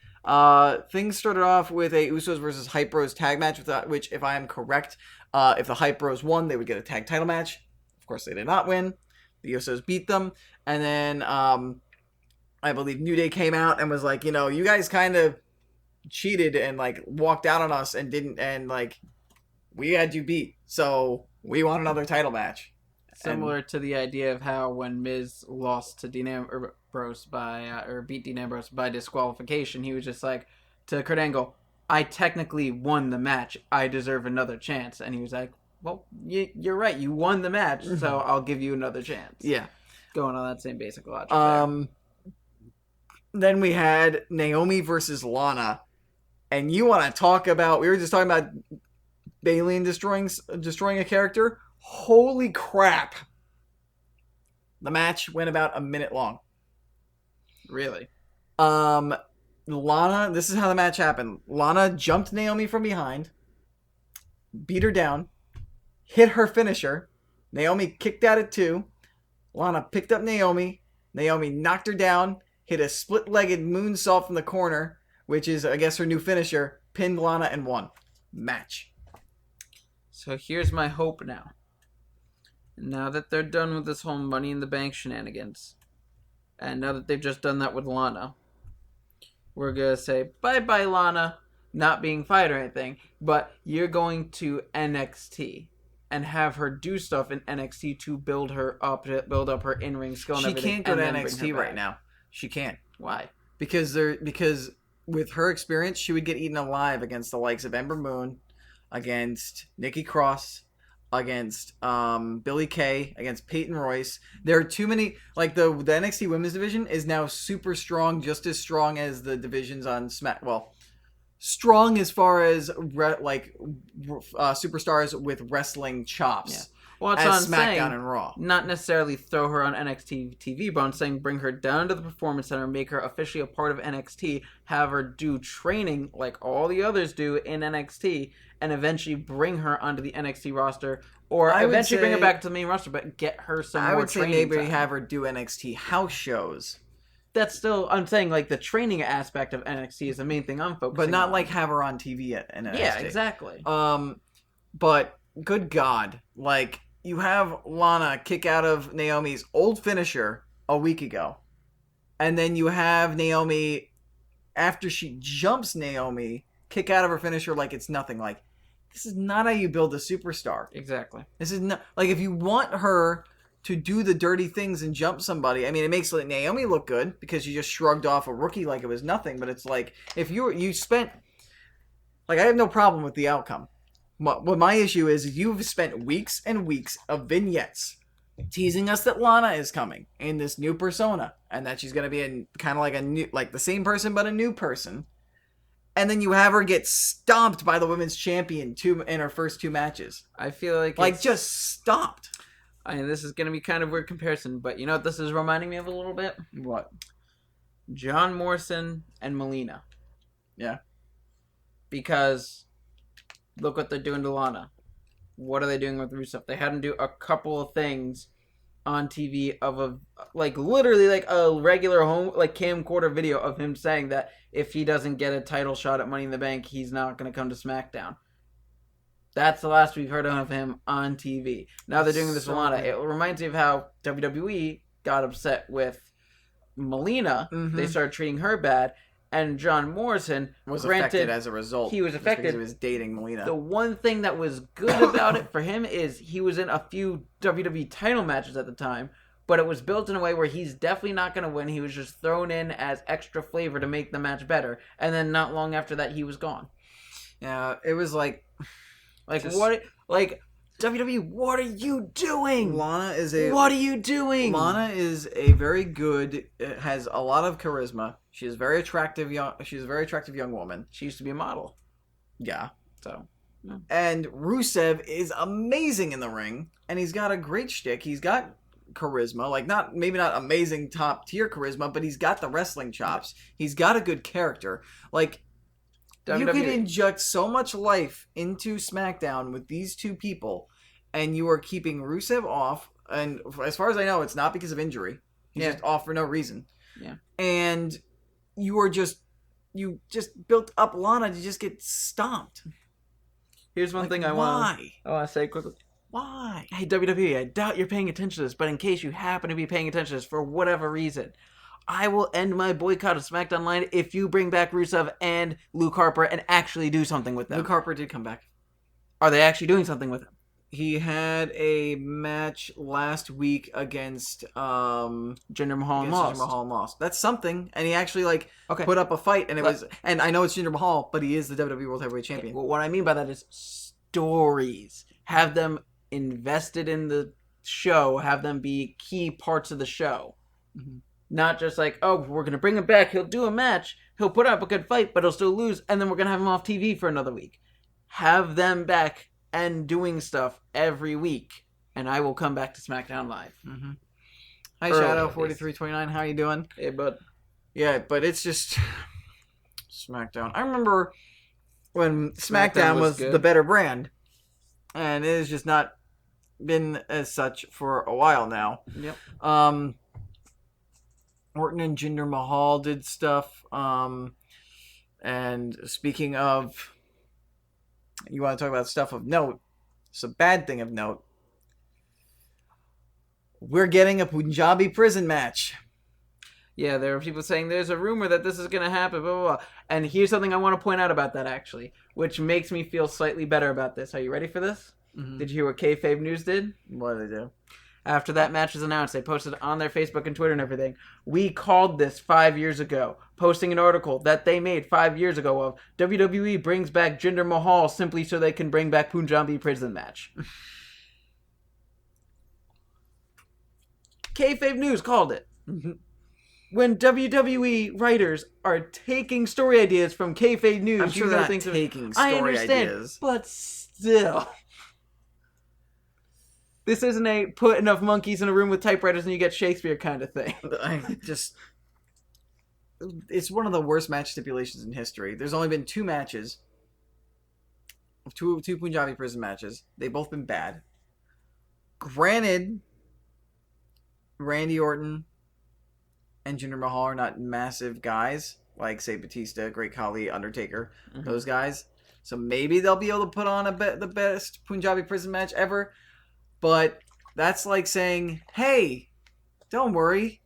Things started off with a Usos versus Hype Bros tag match, which, if I am correct, if the Hype Bros won, they would get a tag title match. Of course, they did not win. The Usos beat them. And then, I believe New Day came out and was like, you know, you guys kind of cheated and, like, walked out on us and didn't, and, like, we had you beat. So, we want another title match. Similar to the idea of how when Miz lost to Dean Ambrose or beat Dean Ambrose by disqualification, he was just like, to Kurt Angle, I technically won the match. I deserve another chance. And he was like, well, you're right. You won the match, so I'll give you another chance. Yeah. Going on that same basic logic. Then we had Naomi versus Lana. And you want to talk about, we were just talking about Bailey and destroying a character. Holy crap. The match went about a minute long. Really? Lana, this is how the match happened. Lana jumped Naomi from behind, beat her down, hit her finisher. Naomi kicked at it too. Lana picked up Naomi. Naomi knocked her down, hit a split-legged moonsault from the corner, which is, I guess, her new finisher, pinned Lana and won. Match. So here's my hope now. Now that they're done with this whole Money in the Bank shenanigans, and now that they've just done that with Lana, we're going to say, bye-bye, Lana. Not being fired or anything, but you're going to NXT and have her do stuff in NXT to build her up, to build up her in-ring skill and everything. She can't go to NXT right now. She can't. Why? Because with her experience, she would get eaten alive against the likes of Ember Moon, against Nikki Cross, against Billie Kay, against Peyton Royce. There are too many. Like, the NXT women's division is now super strong, just as strong as the divisions on Smack. Well, strong as far as superstars with wrestling chops. Well, that's as what I'm SmackDown saying. and Raw. Not necessarily throw her on NXT TV, but I'm saying bring her down to the Performance Center, make her officially a part of NXT, have her do training like all the others do in NXT, and eventually bring her onto the NXT roster, or eventually bring her back to the main roster, but get her some more training I would say maybe time. have her do NXT house shows. That's still, I'm saying, like, the training aspect of NXT is the main thing I'm focusing on. But not like have her on TV at NXT. Yeah, exactly. But good God, like, you have Lana kick out of Naomi's old finisher a week ago. And then you have Naomi, after she jumps Naomi, kick out of her finisher like it's nothing. Like, this is not how you build a superstar. Exactly. This is not, like, if you want her to do the dirty things and jump somebody, I mean, it makes Naomi look good because you just shrugged off a rookie like it was nothing. But it's like, if you spent, like, I have no problem with the outcome. What my issue is you've spent weeks and weeks of vignettes teasing us that Lana is coming in this new persona and that she's going to be kind of like a new, like the same person but a new person. And then you have her get stomped by the women's champion in her first 2 matches. I feel like just stomped. I mean, this is going to be kind of a weird comparison, but you know what this is reminding me of a little bit? What? John Morrison and Melina. Yeah. Because look what they're doing to Lana. What are they doing with Rusev? They had him do a couple of things on TV of literally like a regular home, like camcorder video of him saying that if he doesn't get a title shot at Money in the Bank, he's not going to come to SmackDown. That's the last we've heard of him on TV. Now they're doing this with Lana. It reminds me of how WWE got upset with Melina. Mm-hmm. They started treating her bad. And John Morrison was affected as a result. He was affected. Because he was dating Melina. The one thing that was good about it for him is he was in a few WWE title matches at the time, but it was built in a way where he's definitely not going to win. He was just thrown in as extra flavor to make the match better. And then not long after that, he was gone. Yeah, it was like what? Like, WWE, what are you doing? What are you doing? Lana is a very good, has a lot of charisma. She is very attractive she's a very attractive young woman. She used to be a model. Yeah. So. Yeah. And Rusev is amazing in the ring, and he's got a great shtick. He's got charisma, like maybe not amazing top tier charisma, but he's got the wrestling chops. He's got a good character. Like, you could inject so much life into SmackDown with these two people, and you are keeping Rusev off. And as far as I know, it's not because of injury. He's just off for no reason. Yeah. And you just built up Lana to just get stomped. Here's one thing I want to say quickly. Why? Hey, WWE, I doubt you're paying attention to this, but in case you happen to be paying attention to this for whatever reason, I will end my boycott of SmackDown Live if you bring back Rusev and Luke Harper and actually do something with them. Luke Harper did come back. Are they actually doing something with him? He had a match last week against Jinder Mahal and lost. That's something. And he actually put up a fight, and and I know it's Jinder Mahal, but he is the WWE World Heavyweight Champion. Well, what I mean by that is stories. Have them invested in the show. Have them be key parts of the show. Mm-hmm. Not just like, oh, we're going to bring him back. He'll do a match. He'll put up a good fight, but he'll still lose. And then we're going to have him off TV for another week. Have them back and doing stuff every week. And I will come back to SmackDown Live. Mm-hmm. Hi, Shadow4329. How you doing? Hey, bud. Yeah, but it's just SmackDown. I remember when SmackDown was the better brand. And it has just not been as such for a while now. Yep. Orton and Jinder Mahal did stuff. And speaking of, you want to talk about stuff of note, it's a bad thing of note. We're getting a Punjabi prison match. Yeah, there are people saying there's a rumor that this is going to happen, blah, blah, blah. And here's something I want to point out about that, actually, which makes me feel slightly better about this. Are you ready for this? Mm-hmm. Did you hear what Kayfabe News did? What did they do? After that match was announced, they posted on their Facebook and Twitter and everything. We called this 5 years ago, posting an article that they made 5 years ago of WWE brings back Jinder Mahal simply so they can bring back Punjabi prison match. Kayfabe News called it. When WWE writers are taking story ideas from Kayfabe News, I'm sure they're not taking story I understand, ideas. But still. This isn't a put enough monkeys in a room with typewriters and you get Shakespeare kind of thing. It's one of the worst match stipulations in history. There's only been 2 matches. Two Punjabi prison matches. They've both been bad. Granted, Randy Orton and Jinder Mahal are not massive guys, like, say, Batista, Great Khali, Undertaker, those guys. So maybe they'll be able to put on the best Punjabi prison match ever. But that's like saying, hey, don't worry.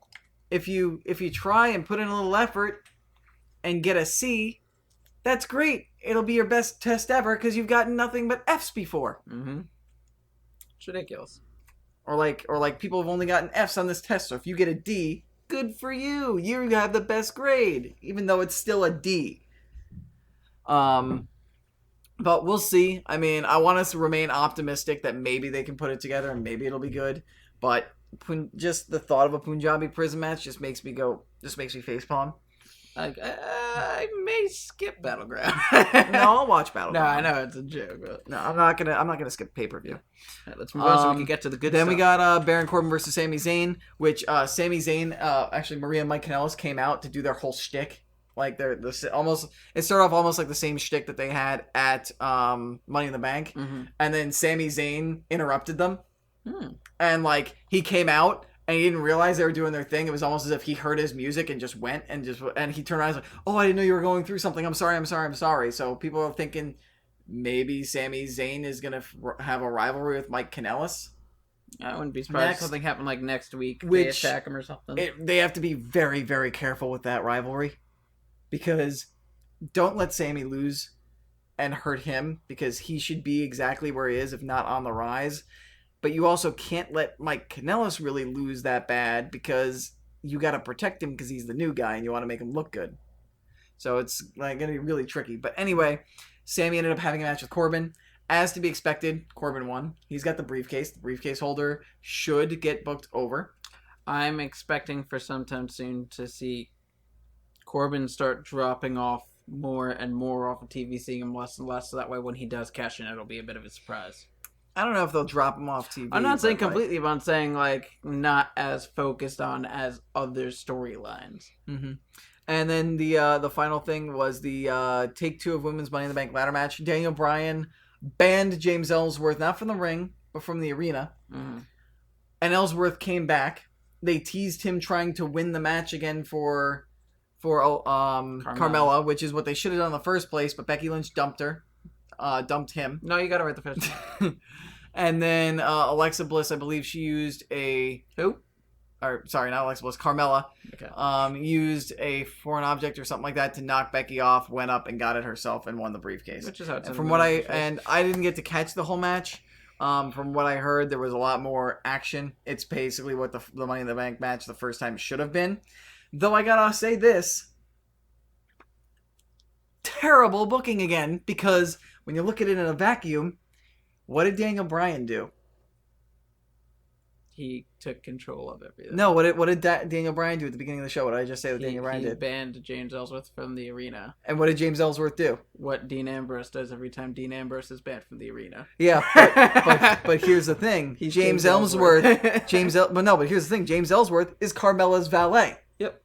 If you try and put in a little effort and get a C, that's great. It'll be your best test ever because you've gotten nothing but Fs before. It's ridiculous. Or like people have only gotten Fs on this test. So if you get a D, good for you. You have the best grade, even though it's still a D. But we'll see. I mean, I want us to remain optimistic that maybe they can put it together and maybe it'll be good. But just the thought of a Punjabi prison match just makes me facepalm. I may skip Battleground. No, I'll watch Battleground. No, I know it's a joke. But... No, I'm not gonna skip pay-per-view. Right, let's move on so we can get to the good then stuff. we got Baron Corbin versus Sami Zayn, which Sami Zayn, actually Maria and Mike Kanellis came out to do their whole shtick. Like it started off almost like the same shtick that they had at Money in the Bank, and then Sami Zayn interrupted them, and like he came out and he didn't realize they were doing their thing. It was almost as if he heard his music and just went and he turned around and was like, "Oh, I didn't know you were going through something. I'm sorry." So people are thinking maybe Sami Zayn is gonna have a rivalry with Mike Kanellis. I wouldn't be surprised if something happened like next week. Which they attack him or something. They have to be very, very careful with that rivalry. Because don't let Sammy lose and hurt him, because he should be exactly where he is, if not on the rise. But you also can't let Mike Kanellis really lose that bad, because you got to protect him because he's the new guy and you want to make him look good. So it's like going to be really tricky. But anyway, Sammy ended up having a match with Corbin. As to be expected, Corbin won. He's got the briefcase. The briefcase holder should get booked over. I'm expecting for sometime soon to see Corbin start dropping off more and more off of TV, seeing him less and less, so that way when he does cash in, it'll be a bit of a surprise. I don't know if they'll drop him off TV. I'm not saying completely, but I'm saying like not as focused on as other storylines. And then the final thing was the Take 2 of Women's Money in the Bank ladder match. Daniel Bryan banned James Ellsworth, not from the ring, but from the arena. And Ellsworth came back. They teased him trying to win the match again for Carmella, which is what they should have done in the first place, but Becky Lynch dumped him. No, you got it right the first time. And then Alexa Bliss, I believe she used Who? Or sorry, not Alexa Bliss, Carmella. Okay. Used a foreign object or something like that to knock Becky off, went up and got it herself and won the briefcase. Which is how it's I didn't get to catch the whole match. From what I heard, there was a lot more action. It's basically what the Money in the Bank match the first time should have been. Though I gotta say this, terrible booking again, because when you look at it in a vacuum, what did Daniel Bryan do? He took control of everything. No, what did Daniel Bryan do at the beginning of the show? What did I just say that Daniel Bryan did? He banned James Ellsworth from the arena. And what did James Ellsworth do? What Dean Ambrose does every time Dean Ambrose is banned from the arena. Yeah, but here's the thing. James Ellsworth. But here's the thing. James Ellsworth is Carmella's valet. Yep.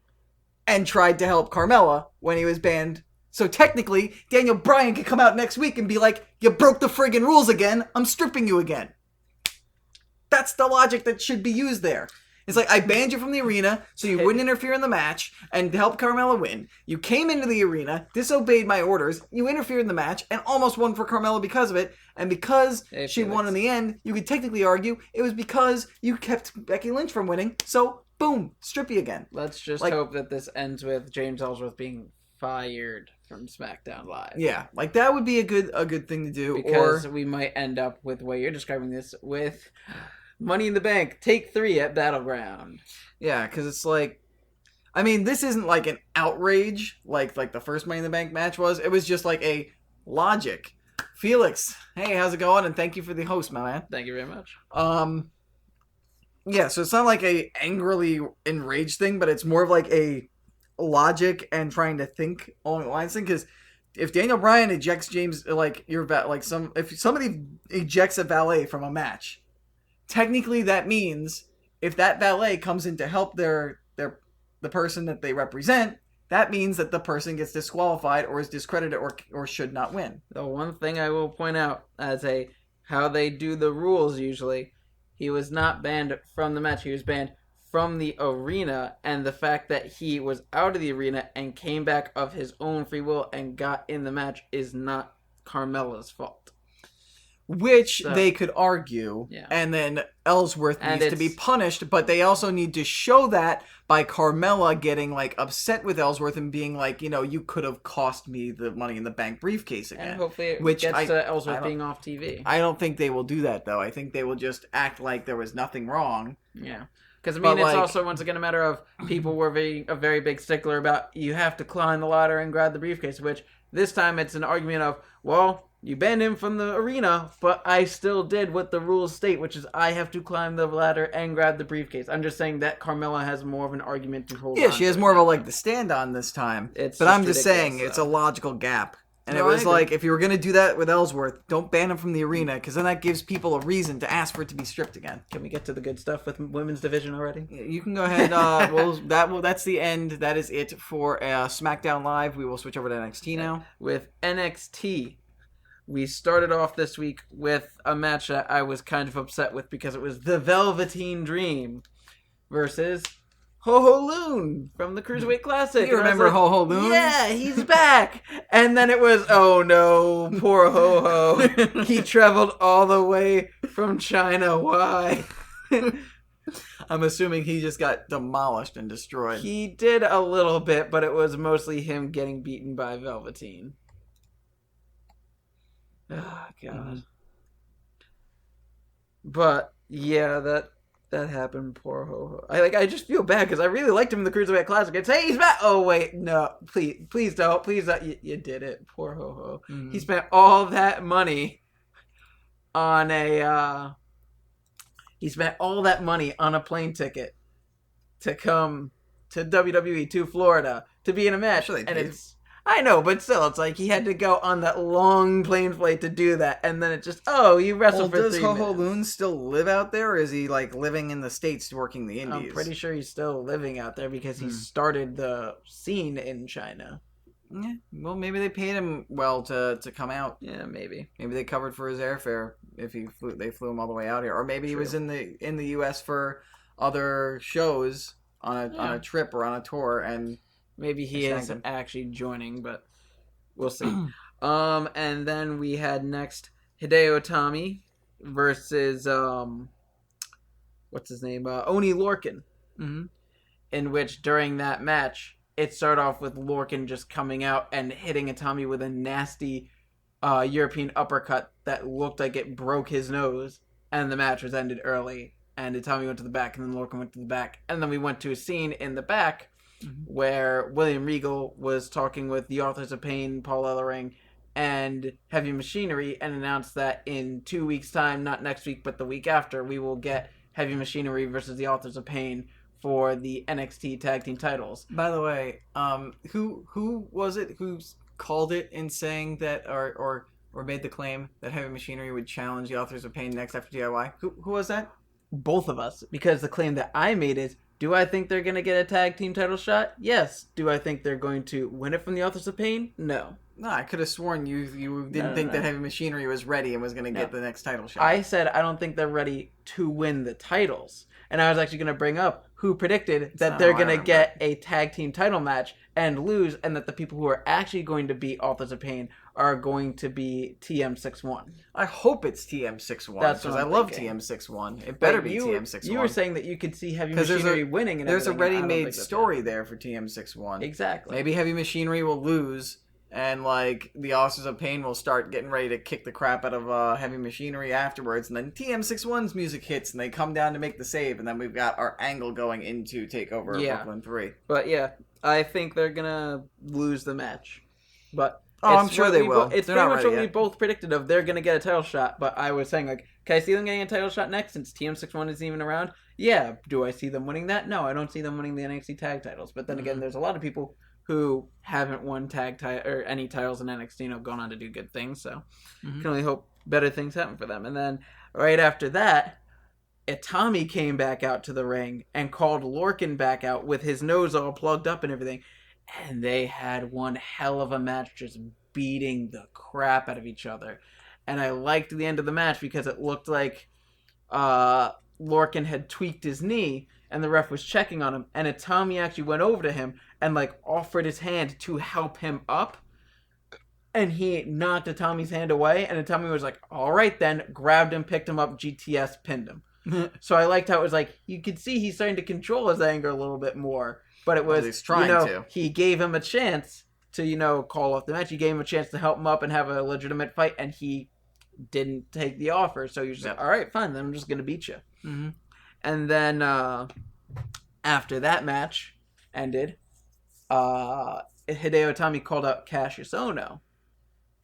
And tried to help Carmella when he was banned. So technically, Daniel Bryan could come out next week and be like, "You broke the friggin' rules again. I'm stripping you again." That's the logic that should be used there. It's like, I banned you from the arena so you wouldn't interfere in the match and help Carmella win. You came into the arena, disobeyed my orders, you interfered in the match, and almost won for Carmella because of it. And because she won in the end, you could technically argue it was because you kept Becky Lynch from winning. So, boom, strip you again. Let's just hope that this ends with James Ellsworth being fired from SmackDown Live. Yeah, like that would be a good thing to do. Because we might end up with the way you're describing this with Money in the Bank, Take 3 at Battleground. Yeah, because it's like, I mean, this isn't like an outrage like the first Money in the Bank match was. It was just like a logic. Felix, hey, how's it going? And thank you for the host, my man. Thank you very much. Yeah, so it's not like a angrily enraged thing, but it's more of like a logic and trying to think along the lines thing. Because if Daniel Bryan ejects James, if somebody ejects a valet from a match, technically that means if that valet comes in to help the person that they represent, that means that the person gets disqualified or is discredited or should not win. The one thing I will point out as how they do the rules usually, he was not banned from the match. He was banned from the arena, and the fact that he was out of the arena and came back of his own free will and got in the match is not Carmella's fault. Which they could argue, and then Ellsworth needs to be punished, but they also need to show that by Carmella getting like upset with Ellsworth and being like, you could have cost me the Money in the Bank briefcase again. And hopefully it gets to Ellsworth being off TV. I don't think they will do that, though. I think they will just act like there was nothing wrong. Yeah. Because, it's also, once again, a matter of people were a very big stickler about you have to climb the ladder and grab the briefcase, which this time it's an argument of, well, you banned him from the arena, but I still did what the rules state, which is I have to climb the ladder and grab the briefcase. I'm just saying that Carmella has more of an argument to hold on Yeah, she has more of a leg to stand on this time. But I'm just saying, it's a logical gap. And it was like, if you were going to do that with Ellsworth, don't ban him from the arena, because then that gives people a reason to ask for it to be stripped again. Can we get to the good stuff with women's division already? You can go ahead. That's the end. That is it for SmackDown Live. We will switch over to NXT now. With NXT, we started off this week with a match that I was kind of upset with because it was the Velveteen Dream versus Ho Ho Loon from the Cruiserweight Classic. You remember Ho Ho Loon? Yeah, he's back. And then it was, oh no, poor Ho Ho. He traveled all the way from China. Why? I'm assuming he just got demolished and destroyed. He did a little bit, but it was mostly him getting beaten by Velveteen. Oh, God. But, yeah, that happened. Poor Ho Ho. I just feel bad because I really liked him in the Cruiserweight Classic. It's, hey, he's back. Oh, wait. No. Please don't. Please don't. You did it. Poor Ho Ho. Mm-hmm. He spent all that money on a... He spent all that money on a plane ticket to come to WWE, to Florida, to be in a match. Sure, and I know, but still, it's like he had to go on that long plane flight to do that, and then it just, you wrestled for 3 minutes. Does Ho Ho Loon still live out there, or is he, like, living in the States working the Indies? I'm pretty sure he's still living out there because he started the scene in China. Yeah, well, maybe they paid him well to come out. Yeah, maybe. Maybe they covered for his airfare if they flew him all the way out here, or maybe he was in the U.S. for other shows on a trip or on a tour, and maybe he isn't actually joining, but we'll see. And then we had next Hideo Itami versus what's his name, Oni Lorcan, in which during that match, it started off with Lorcan just coming out and hitting Itami with a nasty European uppercut that looked like it broke his nose, and the match was ended early, and Itami went to the back, and then Lorcan went to the back, and then we went to a scene in the back where William Regal was talking with the Authors of Pain, Paul Ellering, and Heavy Machinery, and announced that in 2 weeks' time, not next week, but the week after, we will get Heavy Machinery versus the Authors of Pain for the NXT Tag Team titles. By the way, who was it who called it in saying that, or made the claim that Heavy Machinery would challenge the Authors of Pain next after DIY? Who was that? Both of us, because the claim that I made is, do I think they're going to get a tag team title shot? Yes. Do I think they're going to win it from the Authors of Pain? No. No, I could have sworn you didn't think that Heavy Machinery was ready and was going to get the next title shot. I said I don't think they're ready to win the titles. And I was actually going to bring up who predicted that they're going to get a tag team title match and lose, and that the people who are actually going to beat Authors of Pain are going to be TM61. I hope it's TM61. That's because I love TM61. It better be TM61. You were saying that you could see Heavy Machinery winning. There's a ready-made story there for TM61. Exactly. Maybe Heavy Machinery will lose, and like the Authors of Pain will start getting ready to kick the crap out of Heavy Machinery afterwards, and then TM61's music hits, and they come down to make the save, and then we've got our angle going into TakeOver Brooklyn 3. But yeah, I think they're gonna lose the match. But I'm sure they will. It's pretty much what we both predicted of. They're gonna get a title shot, but I was saying, like, can I see them getting a title shot next since TM61 isn't even around? Yeah. Do I see them winning that? No, I don't see them winning the NXT tag titles. But then again, there's a lot of people who haven't won or any titles in NXT and have gone on to do good things, so can only hope better things happen for them. And then right after that, Itami came back out to the ring and called Lorcan back out with his nose all plugged up and everything. And they had one hell of a match, just beating the crap out of each other. And I liked the end of the match because it looked like Lorcan had tweaked his knee and the ref was checking on him. And Itami actually went over to him and like offered his hand to help him up. And he knocked Itami's hand away. And Itami was like, all right then, grabbed him, picked him up, GTS, pinned him. So I liked how it was like, you could see he's starting to control his anger a little bit more. But it was, he's trying to. He gave him a chance to, call off the match. He gave him a chance to help him up and have a legitimate fight. And he didn't take the offer. So you're just like, all right, fine, then I'm just going to beat you. Mm-hmm. And then after that match ended, Hideo Itami called out Cassius Ohno.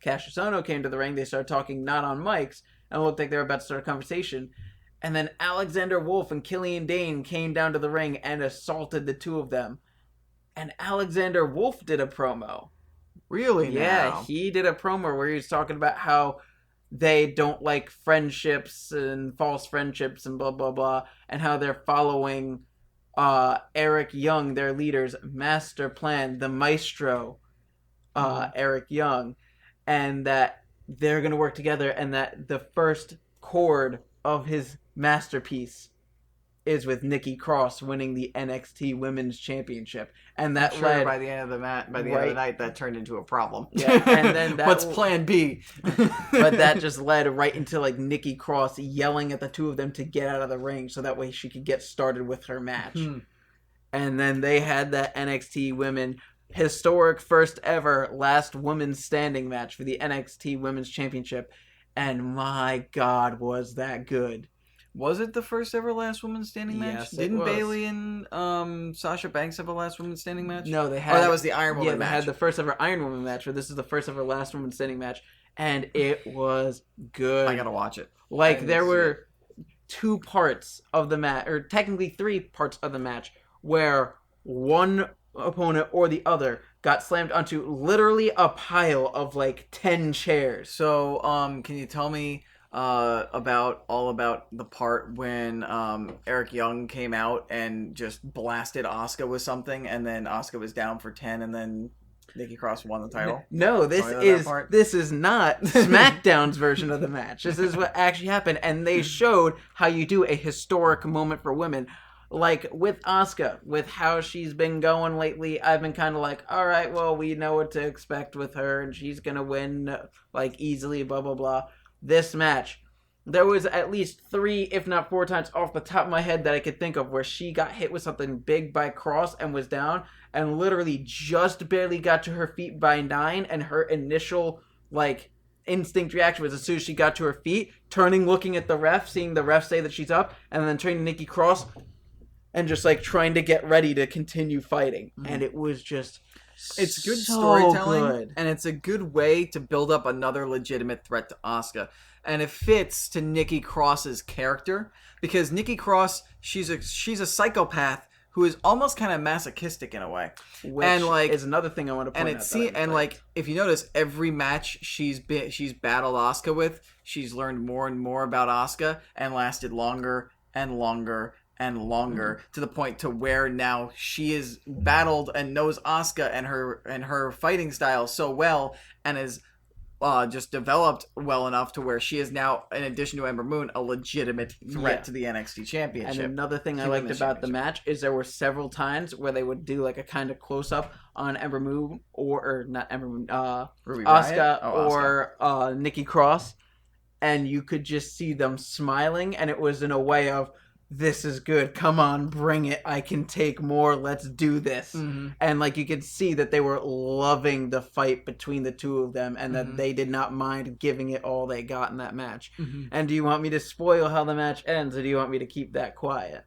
Cassius Ohno came to the ring. They started talking not on mics, and it looked like they were about to start a conversation. And then Alexander Wolf and Killian Dane came down to the ring and assaulted the two of them. And Alexander Wolf did a promo. Really? Yeah, now? he did a promo where he was talking about how they don't like friendships and false friendships and blah, blah, blah, and how they're following Eric Young, their leader's master plan, the maestro, Eric Young, and that they're going to work together, and that the first chord of his masterpiece is with Nikki Cross winning the NXT Women's Championship, and that led by the end of the end of the night that turned into a problem. Yeah, and then what's Plan B? But that just led right into like Nikki Cross yelling at the two of them to get out of the ring, so that way she could get started with her match. And then they had that NXT Women historic first ever last woman standing match for the NXT Women's Championship, and my God, was that good. Was it the first ever last woman standing match? Yes, Didn't Bayley and Sasha Banks have a last woman standing match? No, they had. Oh, that was the Iron Woman match. Yeah, they had the first ever Iron Woman match, but this is the first ever last woman standing match, and it was good. I gotta watch it. Like, there were 2 parts of the match, or technically 3 parts of the match, where one opponent or the other got slammed onto literally a pile of like 10 chairs. So, can you tell me about the part when Eric Young came out and just blasted Asuka with something, and then Asuka was down for 10, and then Nikki Cross won the title? No, this is not SmackDown's version of the match. This is what actually happened, and they showed how you do a historic moment for women. Like, with Asuka, with how she's been going lately, I've been kind of like, all right, well, we know what to expect with her, and she's going to win, like, easily, blah, blah, blah. This match, there was at least 3, if not 4 times off the top of my head that I could think of where she got hit with something big by Cross and was down, and literally just barely got to her feet by 9, and her initial, like, instinct reaction was as soon as she got to her feet, turning, looking at the ref, seeing the ref say that she's up, and then turning to Nikki Cross, and just like trying to get ready to continue fighting. And it was just it's good so storytelling, good. And it's a good way to build up another legitimate threat to Asuka. And it fits to Nikki Cross's character, because Nikki Cross, she's a psychopath who is almost kind of masochistic in a way. Which and like is another thing I want to point out. And like, if you notice, every match she's battled Asuka with, she's learned more and more about Asuka and lasted longer and longer and longer, to the point to where now she is battled and knows Asuka and her fighting style so well, and is just developed well enough to where she is now, in addition to Ember Moon, a legitimate threat to the NXT Championship. And another thing I liked about the match is there were several times where they would do like a kind of close up on Ember Moon or not Ember Moon, Asuka or Nikki Cross, and you could just see them smiling, and it was in a way of, this is good, come on, bring it, I can take more, let's do this. And like, you could see that they were loving the fight between the two of them, and that they did not mind giving it all they got in that match. And do you want me to spoil how the match ends, or do you want me to keep that quiet?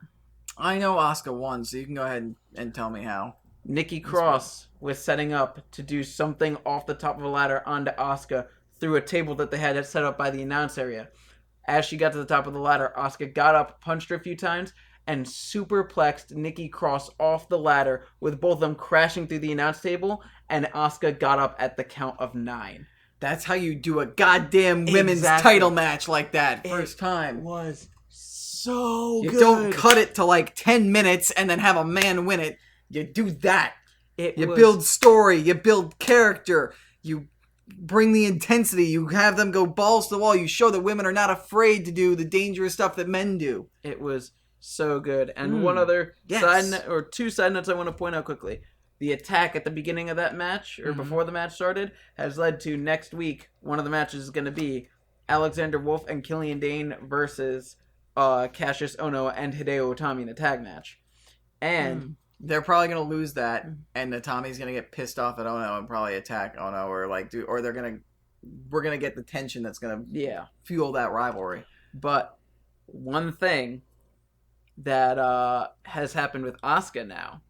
I know Asuka won, so you can go ahead and tell me how. Nikki Cross was setting up to do something off the top of a ladder onto Asuka through a table that they had set up by the announce area. As she got to the top of the ladder, Asuka got up, punched her a few times, and superplexed Nikki Cross off the ladder, with both of them crashing through the announce table, and Asuka got up at the count of 9. That's how you do a goddamn women's title match like that. First time. It was So You good. don't cut it to like 10 minutes and then have a man win it. You do that. You build story. You build character. You bring the intensity. You have them go balls to the wall. You show that women are not afraid to do the dangerous stuff that men do. It was so good. And one other side note, or two side notes I want to point out quickly. The attack at the beginning of that match, or before the match started, has led to next week, one of the matches is going to be Alexander Wolf and Killian Dane versus Cassius Ono and Hideo Itami in a tag match. And they're probably going to lose that, and Itami's going to get pissed off at Ono and probably attack Ono, or we're going to get the tension that's going to fuel that rivalry. But one thing that has happened with Asuka now,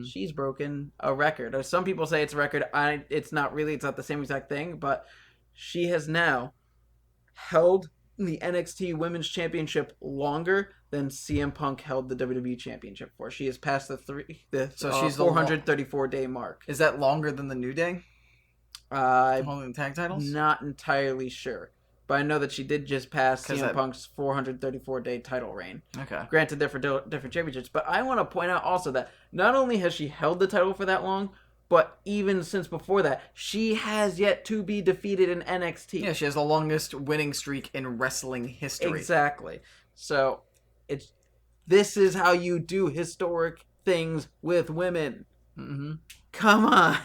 she's broken a record. Some people say it's a record. It's not really. It's not the same exact thing, but she has now held the NXT Women's Championship longer than CM Punk held the WWE Championship for. She has passed she's 434-day mark. Is that longer than the New Day? Holding the tag titles? Not entirely sure. But I know that she did just pass CM Punk's 434-day title reign. Okay. Granted, they're for different championships. But I want to point out also that not only has she held the title for that long, but even since before that, she has yet to be defeated in NXT. Yeah, she has the longest winning streak in wrestling history. Exactly. So, this is how you do historic things with women. Come on.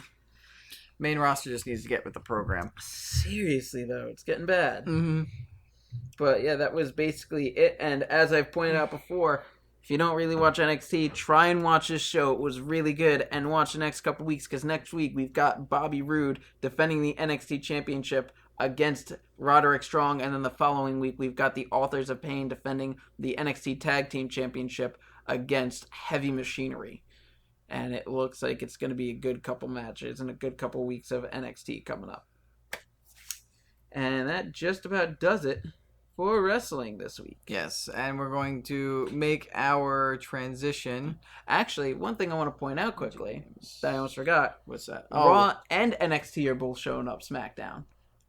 Main roster just needs to get with the program. Seriously, though, it's getting bad. But yeah, that was basically it. And as I've pointed out before, if you don't really watch NXT, try and watch this show. It was really good. And watch the next couple weeks, because next week we've got Bobby Roode defending the NXT Championship against Roderick Strong. And then the following week we've got the Authors of Pain defending the NXT Tag Team Championship against Heavy Machinery. And it looks like it's going to be a good couple matches and a good couple weeks of NXT coming up. And that just about does it for wrestling this week. Yes, and we're going to make our transition. Actually, one thing I want to point out quickly that I almost forgot. What's that? Raw and NXT are both showing up SmackDown.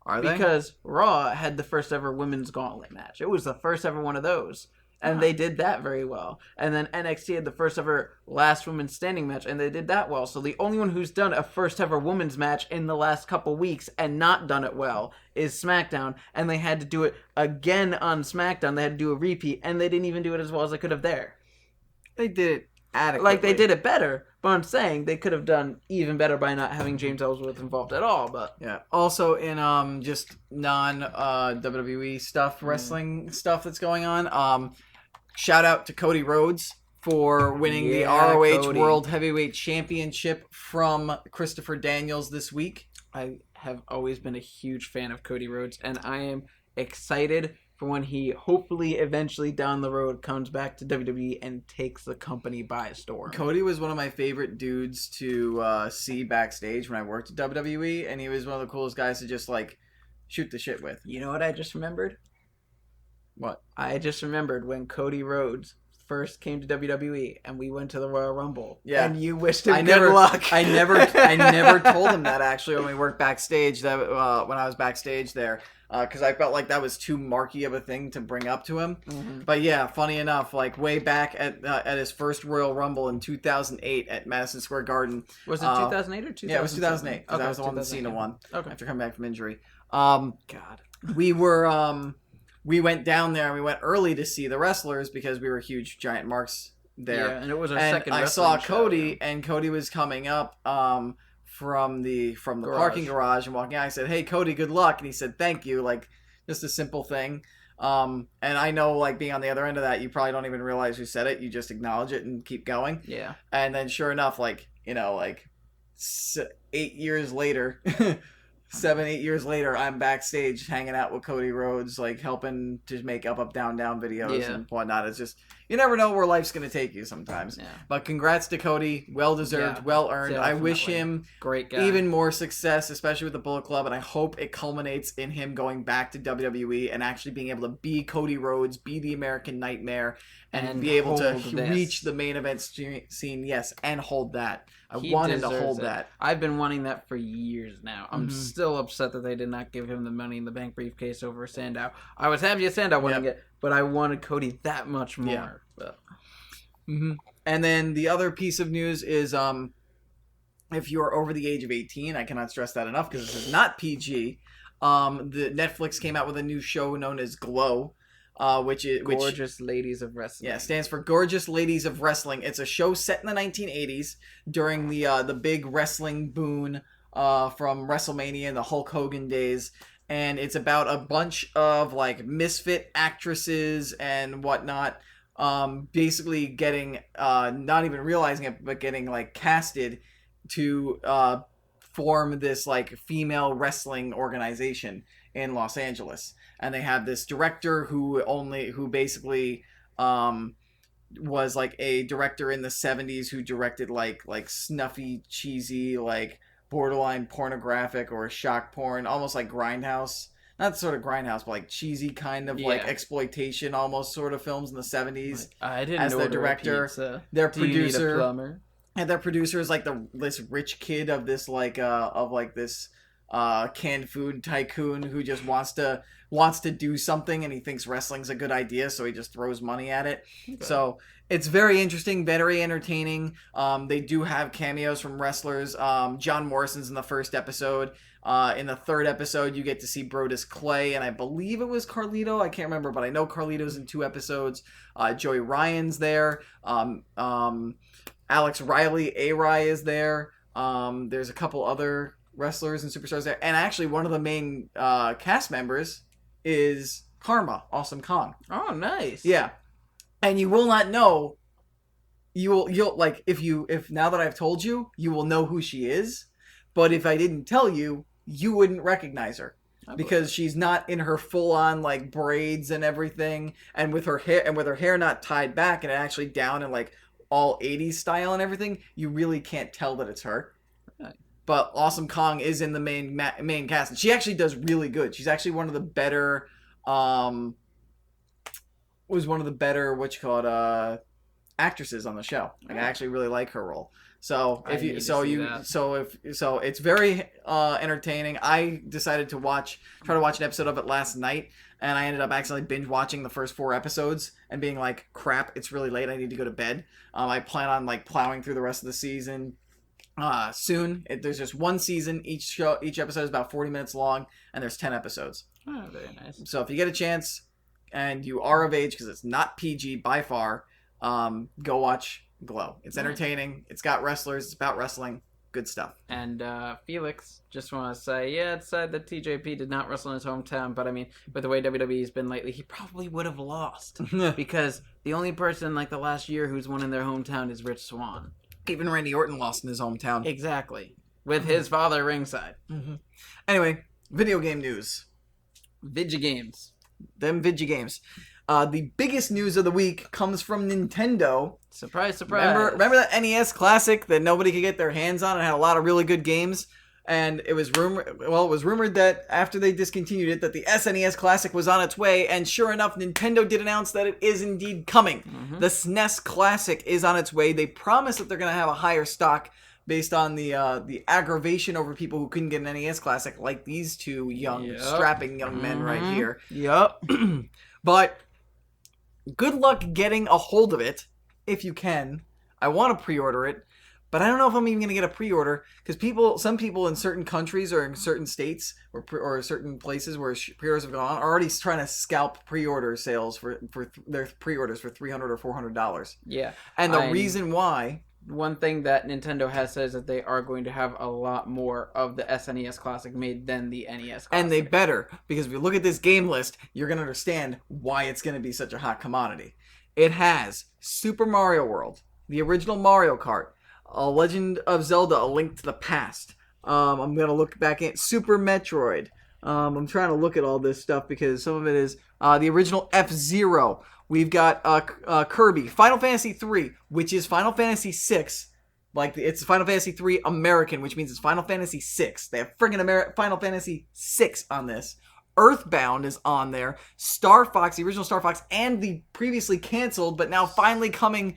Are they? Because Raw had the first ever women's gauntlet match. It was the first ever one of those. And they did that very well. And then NXT had the first ever last woman standing match, and they did that well. So the only one who's done a first ever women's match in the last couple weeks and not done it well is SmackDown. And they had to do it again on SmackDown. They had to do a repeat, and they didn't even do it as well as they could have there. They did it adequately. Like, they did it better, but I'm saying they could have done even better by not having James Ellsworth involved at all. But yeah. Also, in just non WWE stuff, wrestling stuff that's going on, shout out to Cody Rhodes for winning the ROH World Heavyweight Championship from Christopher Daniels this week. I have always been a huge fan of Cody Rhodes, and I am excited for when he hopefully eventually down the road comes back to WWE and takes the company by storm. Cody was one of my favorite dudes to see backstage when I worked at WWE, and he was one of the coolest guys to just like shoot the shit with. You know what I just remembered? What? I just remembered when Cody Rhodes first came to WWE and we went to the Royal Rumble. Yeah. And you wished him good luck. I never told him that actually when we worked backstage, that when I was backstage there, because I felt like that was too marky of a thing to bring up to him. But yeah, funny enough, like way back at his first Royal Rumble in 2008 at Madison Square Garden. Was it 2008 or 2007? Yeah, it was 2008. Okay, that was the one that Cena won. Okay. After coming back from injury. God. We went down there and we went early to see the wrestlers because we were huge giant marks there. Yeah, and it was our second I wrestling saw show, Cody, yeah. and Cody was coming up from the parking garage and walking out. I said, "Hey Cody, good luck." And he said, "Thank you." Like just a simple thing. And I know, like, being on the other end of that, you probably don't even realize who said it. You just acknowledge it and keep going. Yeah. And then sure enough, like, 8 years later 7-8 years later, I'm backstage hanging out with Cody Rhodes, like helping to make up down videos and whatnot. It's just, you never know where life's going to take you sometimes. Yeah. But congrats to Cody. Well deserved, well earned. I wish him great guy. Even more success, especially with the Bullet Club. And I hope it culminates in him going back to WWE and actually being able to be Cody Rhodes, be the American Nightmare, and be able to reach the main event scene. Yes, and hold that. I wanted to hold that. I've been wanting that for years now. I'm still upset that they did not give him the Money in the Bank briefcase over Sandow. I was happy that Sandow wouldn't get, but I wanted Cody that much more. Yeah. But... And then the other piece of news is if you're over the age of 18, I cannot stress that enough because this is not PG. The Netflix came out with a new show known as Glow, which Gorgeous Ladies of Wrestling. Yeah, stands for Gorgeous Ladies of Wrestling. It's a show set in the 1980s during the big wrestling boom from WrestleMania and the Hulk Hogan days. And it's about a bunch of like misfit actresses and whatnot, basically getting not even realizing it, but getting like casted to form this like female wrestling organization in Los Angeles. And they have this director who basically was like a director in the 70s who directed like snuffy, cheesy, like borderline pornographic or shock porn, almost like Grindhouse. Not sort of Grindhouse, but like cheesy kind of like exploitation almost sort of films in the 70s. Like, I didn't as their director, their producer, and their producer is like this rich kid of this this canned food tycoon who just wants to do something, and he thinks wrestling's a good idea, so he just throws money at it. Okay. So it's very interesting, very entertaining. They do have cameos from wrestlers. John Morrison's in the first episode. In the third episode, you get to see Brodus Clay, and I believe it was Carlito. I can't remember, but I know Carlito's in 2 episodes. Joey Ryan's there. Alex Riley, A-Rai is there. There's a couple other wrestlers and superstars there. And actually, one of the main cast members is Karma, Awesome Kong. Oh, nice. Yeah. And you will not know. You'll like if now that I've told you, you will know who she is. But if I didn't tell you, you wouldn't recognize her. Because she's not in her full-on like braids and everything, and with her hair not tied back and actually down in like all 80s style and everything, you really can't tell that it's her. Right. But Awesome Kong is in the main cast, and she actually does really good. She's actually one of the better actresses on the show. Like, I actually really like her role. So it's very entertaining. I decided to try to watch an episode of it last night, and I ended up accidentally binge watching the first 4 episodes and being like, crap, it's really late, I need to go to bed. I plan on like plowing through the rest of the season soon. There's just 1 season. Each episode is about 40 minutes long, and there's 10 episodes. Oh, very nice. So if you get a chance and you are of age, because it's not PG by far, go watch Glow. It's entertaining. It's got wrestlers. It's about wrestling. Good stuff. And Felix, just want to say, it's sad that TJP did not wrestle in his hometown, but I mean, with the way WWE's been lately, he probably would have lost. Because the only person like the last year who's won in their hometown is Rich Swann. Even Randy Orton lost in his hometown. Exactly. With his father ringside. Mm-hmm. Anyway, video game news. Vigigames. Them Vigigames. The biggest news of the week comes from Nintendo. Surprise, surprise. Remember that NES Classic that nobody could get their hands on and had a lot of really good games? And it was rumored that after they discontinued it, that the SNES Classic was on its way, and sure enough, Nintendo did announce that it is indeed coming. Mm-hmm. The SNES Classic is on its way. They promise that they're going to have a higher stock based on the aggravation over people who couldn't get an NES Classic, like these two strapping young men right here. Yep. But good luck getting a hold of it, if you can. I want to pre-order it, but I don't know if I'm even going to get a pre-order, because some people in certain countries or in certain states or certain places where pre-orders have gone on are already trying to scalp pre-order sales for their pre-orders for $300 or $400. Yeah. And the reason why... One thing that Nintendo has said is that they are going to have a lot more of the SNES Classic made than the NES Classic. And they better, because if you look at this game list, you're going to understand why it's going to be such a hot commodity. It has Super Mario World, the original Mario Kart, A Legend of Zelda: A Link to the Past. I'm going to look back at Super Metroid. I'm trying to look at all this stuff because some of it is the original F-Zero. We've got Kirby, Final Fantasy 3, which is Final Fantasy 6. It's Final Fantasy 3 American, which means it's Final Fantasy 6. They have friggin' Final Fantasy 6 on this. Earthbound is on there. Star Fox, the original Star Fox, and the previously canceled, but now finally coming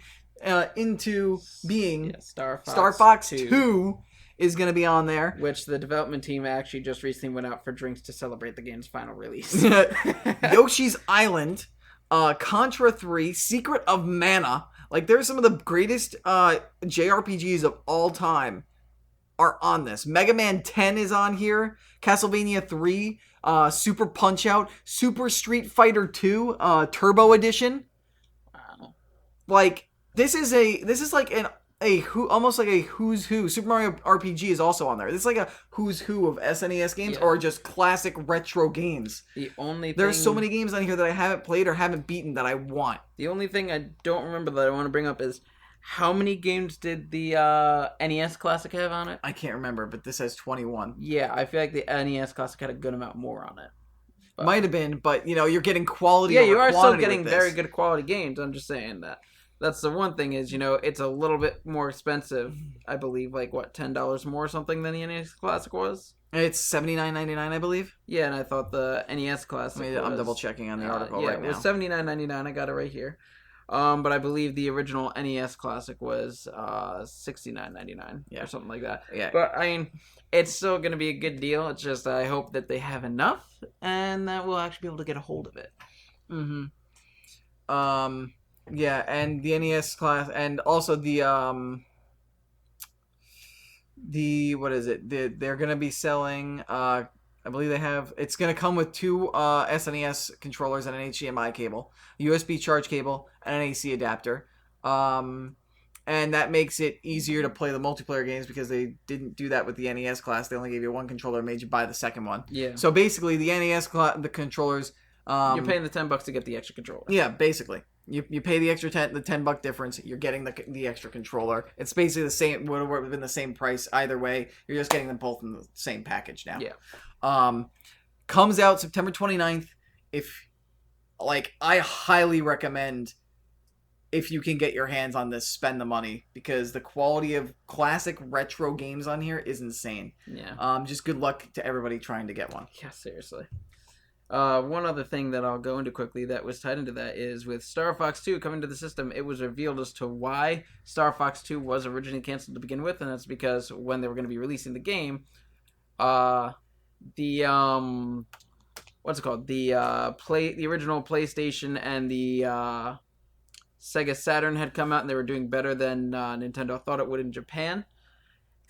into being, Star Fox 2 is going to be on there. Which the development team actually just recently went out for drinks to celebrate the game's final release. Yoshi's Island. Contra 3, Secret of Mana. Like, there's some of the greatest JRPGs of all time are on this. Mega Man 10 is on here. Castlevania 3, Super Punch-Out, Super Street Fighter 2, Turbo Edition. Wow. Like, this is like almost like a who's who. Super Mario RPG is also on there. This is like a who's who of SNES games or just classic retro games. There's so many games on here that I haven't played or haven't beaten that I want. The only thing I don't remember that I want to bring up is how many games did the NES Classic have on it? I can't remember, but this has 21. Yeah, I feel like the NES Classic had a good amount more on it. But, might have been, but you're getting quality. Yeah, you are still getting very good quality games. I'm just saying that. That's the one thing is, it's a little bit more expensive. I believe, like, what, $10 more or something than the NES Classic was? It's $79.99, I believe. Yeah, and I thought the NES Classic I'm double checking on the article right now. Yeah, it was $79.99. I got it right here. But I believe the original NES Classic was $69.99 or something like that. Yeah. But, I mean, it's still going to be a good deal. It's just I hope that they have enough and that we'll actually be able to get a hold of it. Mm-hmm. Yeah, and the NES class, and also the what is it? They're gonna be selling. I believe they have. It's gonna come with two SNES controllers and an HDMI cable, a USB charge cable, and an AC adapter. And that makes it easier to play the multiplayer games because they didn't do that with the NES class. They only gave you one controller, and made you buy the second one. Yeah. So basically, the NES the controllers. You're paying the $10 to get the extra controller. Yeah, basically. You pay the extra the $10 difference. You're getting the extra controller. It's basically the same. Would have been the same price either way. You're just getting them both in the same package now. Yeah. Comes out September 29th. I highly recommend if you can get your hands on this, spend the money because the quality of classic retro games on here is insane. Yeah. Just good luck to everybody trying to get one. Yeah, seriously. One other thing that I'll go into quickly that was tied into that is with Star Fox 2 coming to the system, it was revealed as to why Star Fox 2 was originally canceled to begin with, and that's because when they were going to be releasing the game, what's it called? The original PlayStation and the Sega Saturn had come out, and they were doing better than Nintendo thought it would in Japan,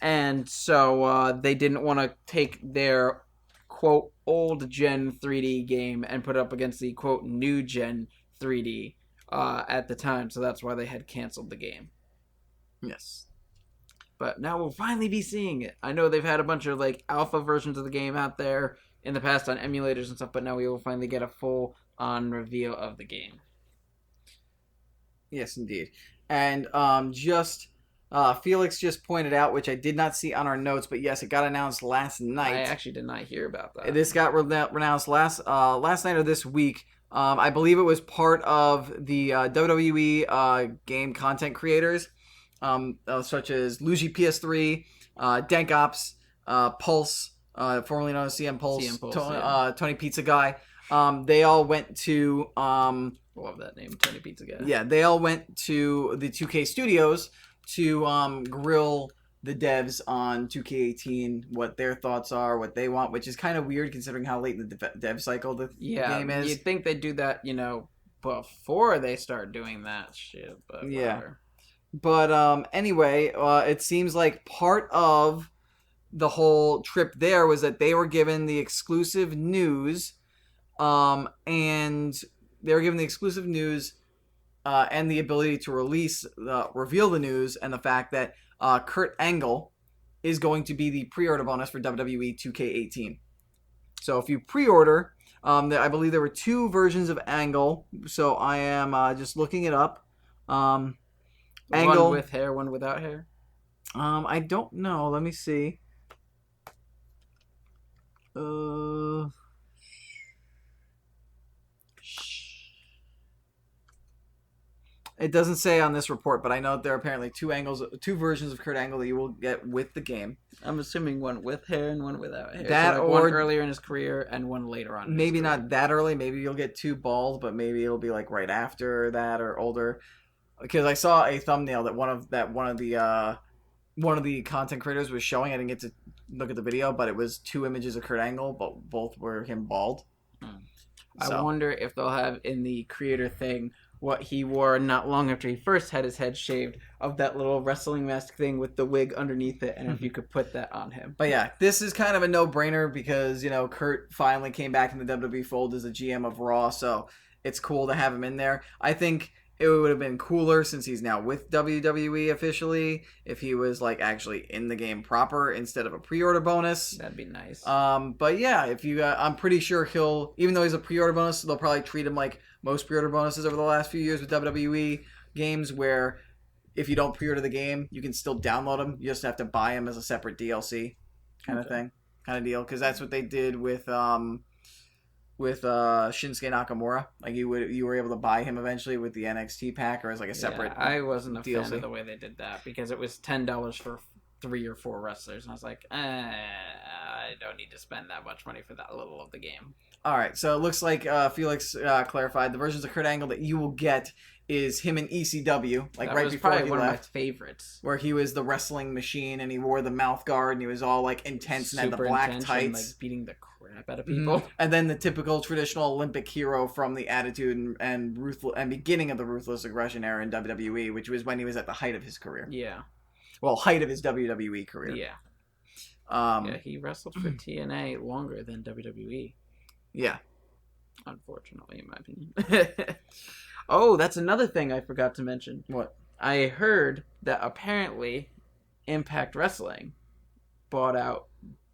and so they didn't want to take their quote old gen 3D game and put it up against the quote new gen 3D at the time, so that's why they had canceled the game. Yes. But now we'll finally be seeing it. I know they've had a bunch of like alpha versions of the game out there in the past on emulators and stuff, but now we will finally get a full on reveal of the game. Yes, indeed. And Felix just pointed out, which I did not see on our notes, but yes, it got announced last night. I actually did not hear about that. This got announced last night or this week. I believe it was part of the WWE game content creators, such as Luigi PS3, Dank Ops, Pulse, formerly known as CM Pulse, Tony Pizza Guy. They all went to... love that name, Tony Pizza Guy. Yeah, they all went to the 2K Studios to grill the devs on 2K18, what their thoughts are, what they want, which is kind of weird considering how late in the dev cycle the game is. You'd think they'd do that, before they start doing that shit, but whatever. But anyway, it seems like part of the whole trip there was that they were given the exclusive news, and they were given the exclusive news and the ability to reveal the news, and the fact that Kurt Angle is going to be the pre-order bonus for WWE 2K18. So if you pre-order, I believe there were two versions of Angle, so I am just looking it up. Angle, one with hair, one without hair? I don't know. Let me see. It doesn't say on this report, but I know there are apparently two versions of Kurt Angle that you will get with the game. I'm assuming one with hair and one without hair. That so one earlier in his career and one later on. Maybe not that early. Maybe you'll get two bald, but maybe it'll be like right after that or older. Because I saw a thumbnail that one of the content creators was showing. I didn't get to look at the video, but it was two images of Kurt Angle, but both were him bald. I So wonder if they'll have in the creator thing what he wore not long after he first had his head shaved, of that little wrestling mask thing with the wig underneath it, and if you could put that on him. but yeah, this is kind of a no-brainer because, Kurt finally came back in the WWE fold as a GM of Raw, so it's cool to have him in there. I think it would have been cooler since he's now with WWE officially if he was like actually in the game proper instead of a pre-order bonus. That'd be nice. But yeah, if you, I'm pretty sure he'll, even though he's a pre-order bonus, they'll probably treat him like most pre-order bonuses over the last few years with WWE games, where if you don't pre-order the game, you can still download them. You just have to buy them as a separate DLC kind of thing, kind of deal. Because that's what they did with Shinsuke Nakamura. Like you were able to buy him eventually with the NXT pack or as like a separate. I wasn't a DLC. fan of the way they did that because it was $10 for 3 or 4 wrestlers, and I was like, I don't need to spend that much money for that little of the game. All right, so it looks like Felix clarified the versions of Kurt Angle that you will get is him in ECW, like that right was before probably he one left, of my favorites. where he was the wrestling machine and he wore the mouth guard and he was all like intense and had the Super black intense tights, and, like beating the crap out of people. And then the typical traditional Olympic hero from the Attitude and ruthless and beginning of the Ruthless Aggression era in WWE, which was when he was at the height of his career. Yeah. Well, height of his WWE career. Yeah. Yeah, he wrestled for TNA longer than WWE. Yeah. Unfortunately, in my opinion. Oh, that's another thing I forgot to mention. What? I heard that apparently Impact Wrestling bought out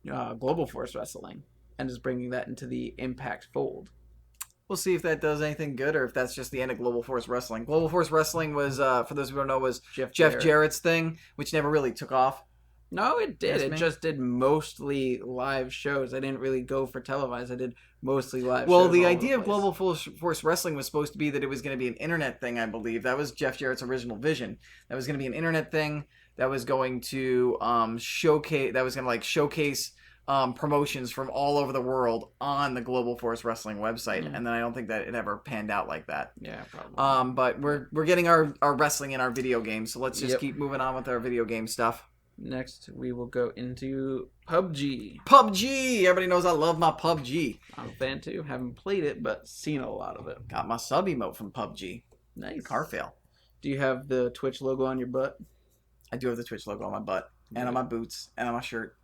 Global Force Wrestling and is bringing that into the Impact fold. We'll see if that does anything good or if that's just the end of Global Force Wrestling. Global Force Wrestling was, for those who don't know, was Jeff Jarrett's thing, which never really took off. No, it did. It just did mostly live shows. I didn't really go for televised. I did mostly live shows. Well, the idea of Global Force Wrestling was supposed to be that it was going to be an internet thing, I believe. That was Jeff Jarrett's original vision. That was going to be an internet thing that was going to showcase promotions from all over the world on the Global Force Wrestling website. And then I don't think that it ever panned out like that. Yeah, probably. But we're getting our wrestling in our video games, so let's just keep moving on with our video game stuff. Next, we will go into PUBG. PUBG! Everybody knows I love my PUBG. I'm a fan too. Haven't played it, but seen a lot of it. Got my sub emote from PUBG. Nice. Car fail. Do you have the Twitch logo on your butt? I do have the Twitch logo on my butt, and on my boots, and on my shirt,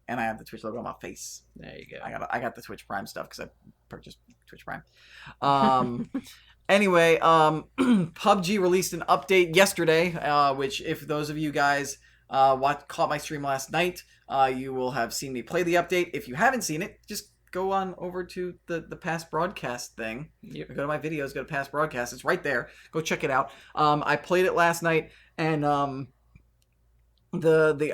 and I have the Twitch logo on my face. There you go. I got the Twitch Prime stuff because I purchased Twitch Prime. Anyway, PUBG released an update yesterday, which if those of you guys caught my stream last night, you will have seen me play the update. If you haven't seen it, just go on over to the past broadcast thing. Yep. Go to my videos, go to past broadcast. It's right there. Go check it out. I played it last night, and the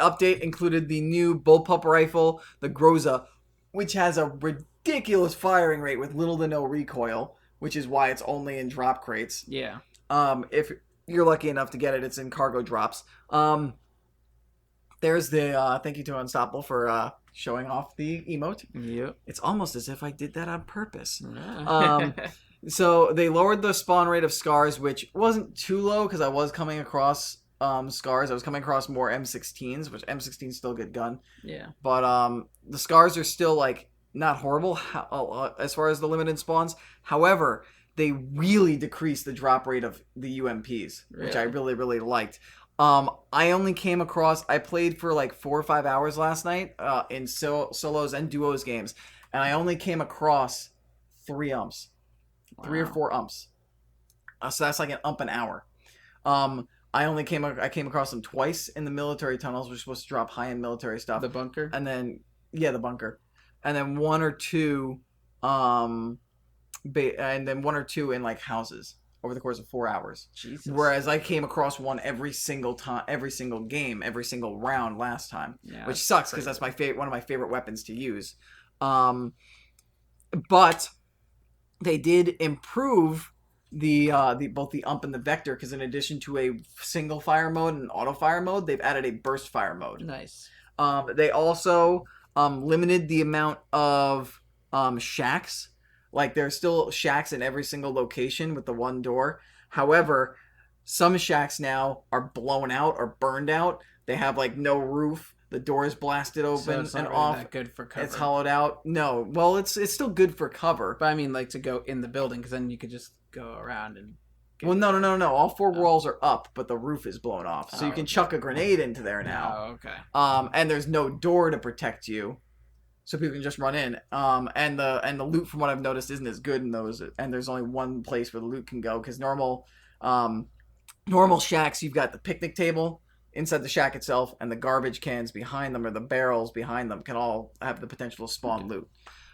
update included the new bullpup rifle, the Groza, which has a ridiculous firing rate with little to no recoil, which is why it's only in drop crates. Yeah. If you're lucky enough to get it, it's in cargo drops. There's the thank you to Unstoppable for showing off the emote. Yep. It's almost as if I did that on purpose. Yeah. So they lowered the spawn rate of scars, which wasn't too low because I was coming across scars. I was coming across more M16s, which M16's still a good gun. Yeah. But the scars are still like not horrible as far as the limited spawns. However, they really decreased the drop rate of the UMPs, which I really, really liked. I only came across, I played for like 4 or 5 hours last night in solos and duos games, and I only came across 3 umps. Wow. 3 or 4 umps. So that's like an ump an hour. I came across them twice in the military tunnels, which are supposed to drop high-end military stuff. The bunker? And then, the bunker. And then 1 or 2, and then 1 or 2 in like houses over the course of 4 hours. Jesus. Whereas I came across one every single time, every single game, every single round last time, which sucks because that's my one of my favorite weapons to use. But they did improve the both the ump and the vector because in addition to a single fire mode and auto fire mode, they've added a burst fire mode. Nice. They also limited the amount of shacks. Like, there's still shacks in every single location with the one door. However, some shacks now are blown out or burned out. They have, like, no roof. the door is blasted open So it's not and really off. that good for cover. It's hollowed out. No, well, it's still good for cover. But I mean, like, to go in the building, because then you could just go around and... Well, no. All 4 walls are up, but the roof is blown off. So you can chuck a grenade into there now. Oh, okay. And there's no door to protect you. So people can just run in. And the loot, from what I've noticed, isn't as good in those. And there's only one place where the loot can go. Because normal shacks, you've got the picnic table inside the shack itself, and the garbage cans behind them, or the barrels behind them, can all have the potential to spawn loot.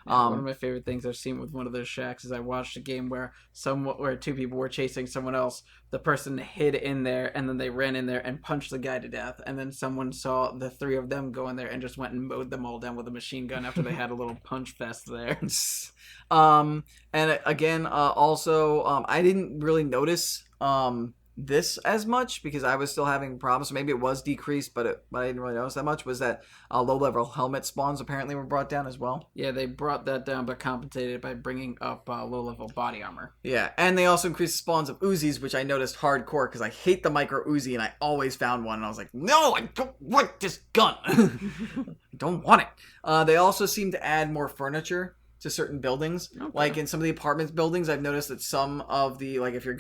Yeah, one of my favorite things I've seen with one of those shacks is I watched a game where 2 people were chasing someone else. The person hid in there, and then they ran in there and punched the guy to death. And then someone saw the 3 of them go in there and just went and mowed them all down with a machine gun after they had a little punch fest there. And again, also, I didn't really notice this as much because I was still having problems. Maybe it was decreased, but I didn't really notice that much. Was that low-level helmet spawns apparently were brought down as well? Yeah, they brought that down, but compensated by bringing up low-level body armor. Yeah, and they also increased the spawns of Uzis, which I noticed hardcore because I hate the micro Uzi, and I always found one, and I was like, no, I don't want this gun. I don't want it. They also seem to add more furniture to certain buildings. Okay. Like in some of the apartment buildings, I've noticed that some of the, like if you're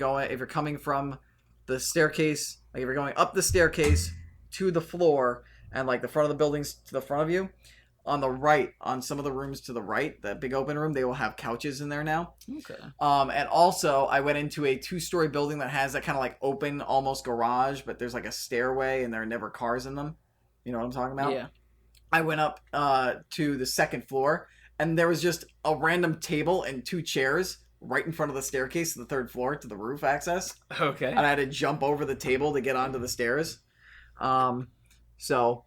coming from the staircase, like if you're going up the staircase to the floor and like the front of the buildings to the front of you, on the right, on some of the rooms to the right, that big open room, they will have couches in there now. Okay. And also I went into a 2-story building that has that kind of like open almost garage, but there's like a stairway and there are never cars in them. You know what I'm talking about? Yeah. I went up to the 2nd floor, and there was just a random table and 2 chairs right in front of the staircase to the 3rd floor to the roof access. Okay. And I had to jump over the table to get onto the stairs. So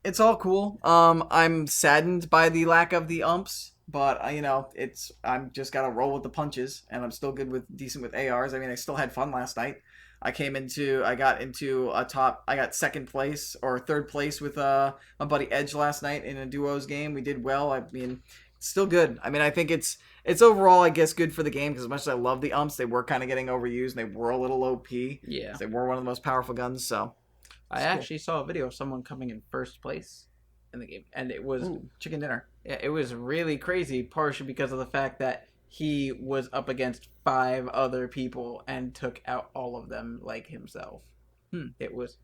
it's all cool. I'm saddened by the lack of the umps, but I'm just gotta roll with the punches, and I'm still decent with ARs. I mean, I still had fun last night. I got 2nd place or 3rd place with my buddy Edge last night in a duos game. We did well. I mean, it's still good. I mean, I think it's overall, I guess, good for the game because as much as I love the umps, they were kind of getting overused and they were a little OP. Yeah. They were one of the most powerful guns, so. I actually saw a video of someone coming in 1st place in the game, and it was chicken dinner. Yeah, it was really crazy, partially because of the fact that he was up against 5 other people and took out all of them like himself. It was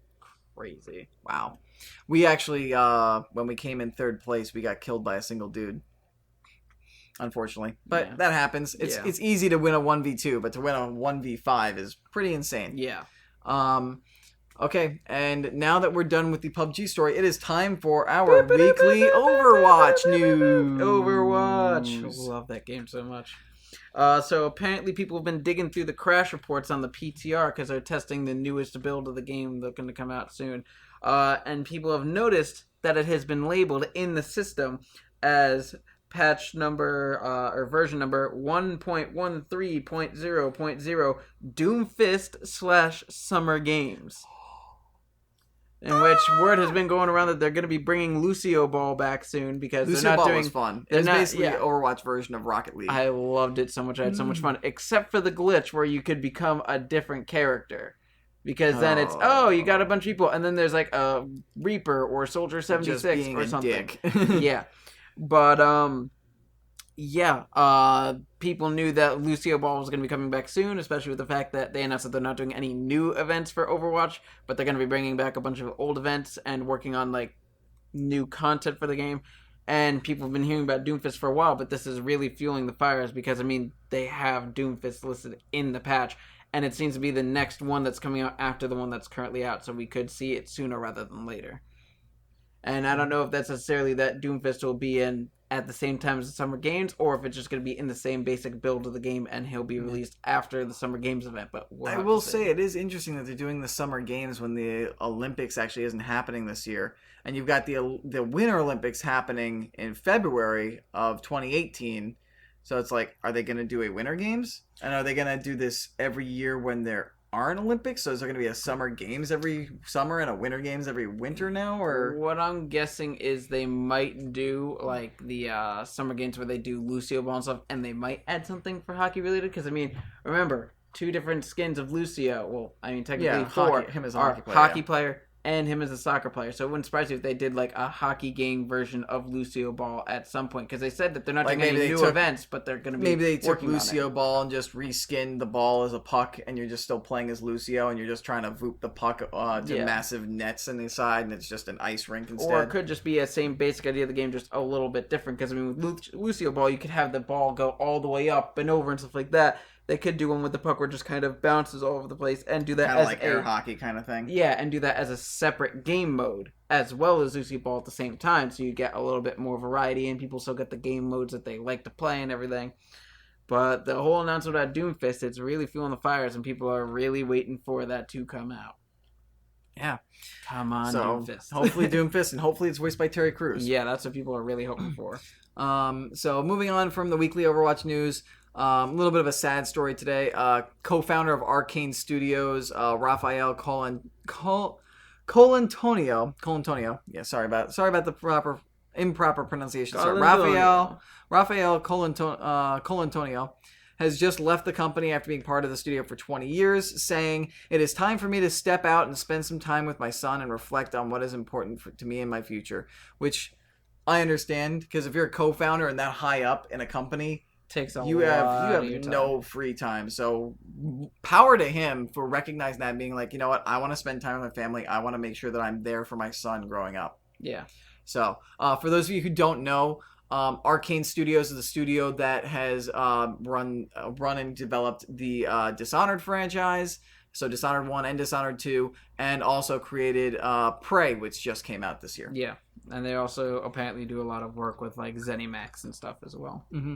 crazy. Wow. We actually, when we came in 3rd place, we got killed by a single dude. Unfortunately. But that happens. It's easy to win a 1v2, but to win a 1v5 is pretty insane. Yeah. Okay, and now that we're done with the PUBG story, it is time for our weekly Overwatch news. Overwatch. I love that game so much. So apparently people have been digging through the crash reports on the PTR because they're testing the newest build of the game that's going to come out soon. And people have noticed that it has been labeled in the system as patch number or version number 1.13.0.0 Doomfist / Summer Games. In which word has been going around that they're going to be bringing Lucio Ball back soon because Lucio they're not Ball doing. Was fun. It's basically an Overwatch version of Rocket League. I loved it so much. I had so much fun, except for the glitch where you could become a different character. Because then it's you got a bunch of people, and then there's like a Reaper or Soldier 76 or something. Yeah, but people knew that Lucio Ball was going to be coming back soon, especially with the fact that they announced that they're not doing any new events for Overwatch, but they're going to be bringing back a bunch of old events and working on like new content for the game. And people have been hearing about Doomfist for a while, but this is really fueling the fires because, I mean, they have Doomfist listed in the patch, and it seems to be the next one that's coming out after the one that's currently out, so we could see it sooner rather than later. And I don't know if that's necessarily that Doomfist will be in at the same time as the Summer Games, or if it's just going to be in the same basic build of the game and he'll be released after the Summer Games event. But I will say it is interesting that they're doing the Summer Games when the Olympics actually isn't happening this year. And you've got the Winter Olympics happening in February of 2018. So it's like, are they going to do a Winter Games? And are they going to do this every year when there aren't Olympics? So is there going to be a Summer Games every summer and a Winter Games every winter now? Or what I'm guessing is they might do like the Summer Games where they do Lucio Ball and stuff, and they might add something for hockey related. Because I mean, remember, 2 different skins of Lucio. Well, I mean technically 4. Him as a are hockey player, player and him as a soccer player. So it wouldn't surprise you if they did like a hockey game version of Lucio Ball at some point, because they said that they're not Like, doing any maybe they new took- events, but they're going to be Maybe they took working on it. Lucio Ball and just reskinned the ball as a puck, and you're just still playing as Lucio, and you're just trying to voop the puck to Yeah. massive nets on the side, and it's just an ice rink instead. Or it could just be a same basic idea of the game, just a little bit different. Because I mean, with Lucio Ball, you could have the ball go all the way up and over and stuff like that. They could do one with the puck where it just kind of bounces all over the place, and do that Kind of as like air hockey kind of thing. Yeah, and do that as a separate game mode as well as Lucio Ball at the same time, so you get a little bit more variety, and people still get the game modes that they like to play and everything. But the whole announcement about Doomfist, it's really fueling the fires, and people are really waiting for that to come out. Yeah. Come on, So Doomfist. hopefully Doomfist, and hopefully it's voiced by Terry Crews. Yeah, that's what people are really hoping for. So moving on from the weekly Overwatch news, a little bit of a sad story today. Co-founder of Arcane Studios, Raphael Colantonio. Yeah, sorry about the improper pronunciation. Sorry, Raphael Colantonio has just left the company after being part of the studio for 20 years, saying, "It is time for me to step out and spend some time with my son and reflect on what is important to me in my future," which I understand, because if you're a co-founder and that high up in a company, Takes a you lot have of your time. no free time. So power to him for recognizing that and being like, you know what, I want to spend time with my family. I want to make sure that I'm there for my son growing up. Yeah. So for those of you who don't know, Arcane Studios is the studio that has run and developed the Dishonored franchise. So Dishonored 1 and Dishonored 2, and also created Prey, which just came out this year. Yeah. And they also apparently do a lot of work with like ZeniMax and stuff as well. Mm-hmm.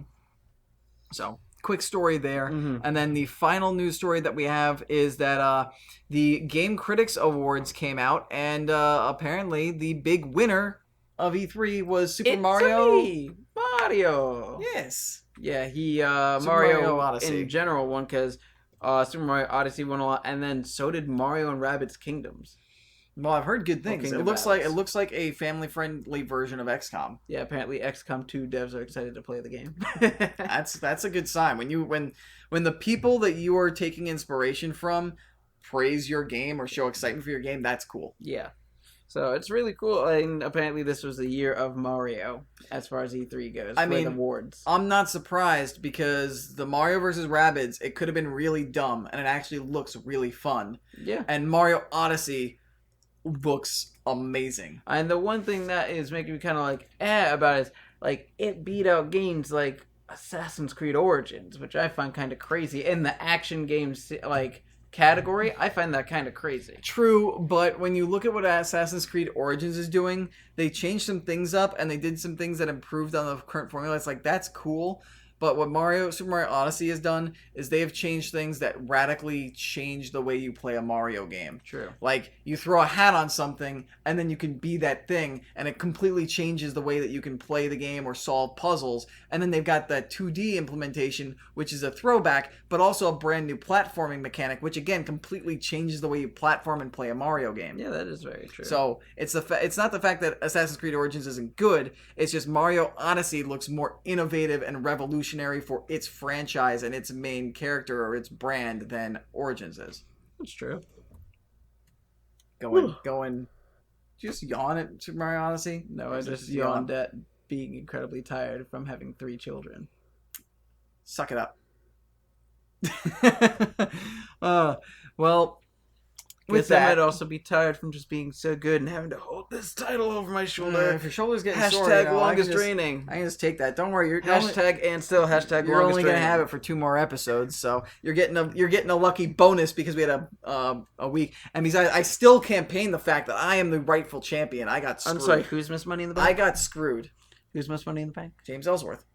So, quick story there. Mm-hmm. And then the final news story that we have is that the Game Critics Awards came out, and apparently the big winner of E3 was Super Mario. Mario. Yes. Yeah, Mario Odyssey. in general won because Super Mario Odyssey won a lot, and then so did Mario and Rabbids Kingdoms. Well, I've heard good things. Kingdom It looks like a family-friendly version of XCOM. Yeah, apparently XCOM 2 devs are excited to play the game. That's a good sign. When the people that you are taking inspiration from praise your game or show excitement for your game, that's cool. Yeah. So it's really cool, and apparently this was the year of Mario as far as E3 goes. I mean, awards. I'm not surprised, because the Mario vs. Rabbids, it could have been really dumb, and it actually looks really fun. Yeah. And Mario Odyssey looks amazing. And the one thing that is making me kind of like about it is like it beat out games like Assassin's Creed Origins, which I find kind of crazy in the action games like category. I find that kind of crazy. True, but when you look at what Assassin's Creed Origins is doing, they changed some things up, and they did some things that improved on the current formula. It's like, that's cool. But what Super Mario Odyssey has done is they have changed things that radically change the way you play a Mario game. True. Like, you throw a hat on something, and then you can be that thing, and it completely changes the way that you can play the game or solve puzzles. And then they've got that 2D implementation, which is a throwback, but also a brand new platforming mechanic, which again completely changes the way you platform and play a Mario game. Yeah, that is very true. So it's not the fact that Assassin's Creed Origins isn't good. It's just Mario Odyssey looks more innovative and revolutionary for its franchise and its main character or its brand than Origins is. That's true. Going. Just yawn at Super Mario Odyssey? No, I just yawned at being incredibly tired from having 3 children. Suck it up. Well, with Guess I that, might also be tired from just being so good and having to hold this title over my shoulder. if your shoulder's getting sore, Hashtag you know, longest reigning. I can just take that. Don't worry. You're Hashtag and still hashtag You're longest only gonna reigning. have it for 2 more episodes, so you're getting a lucky bonus because we had a week. And besides, I still campaign the fact that I am the rightful champion. I got screwed. I'm sorry, who's Miss Money in the Bank? I got screwed. Who's Miss Money in the Bank? James Ellsworth.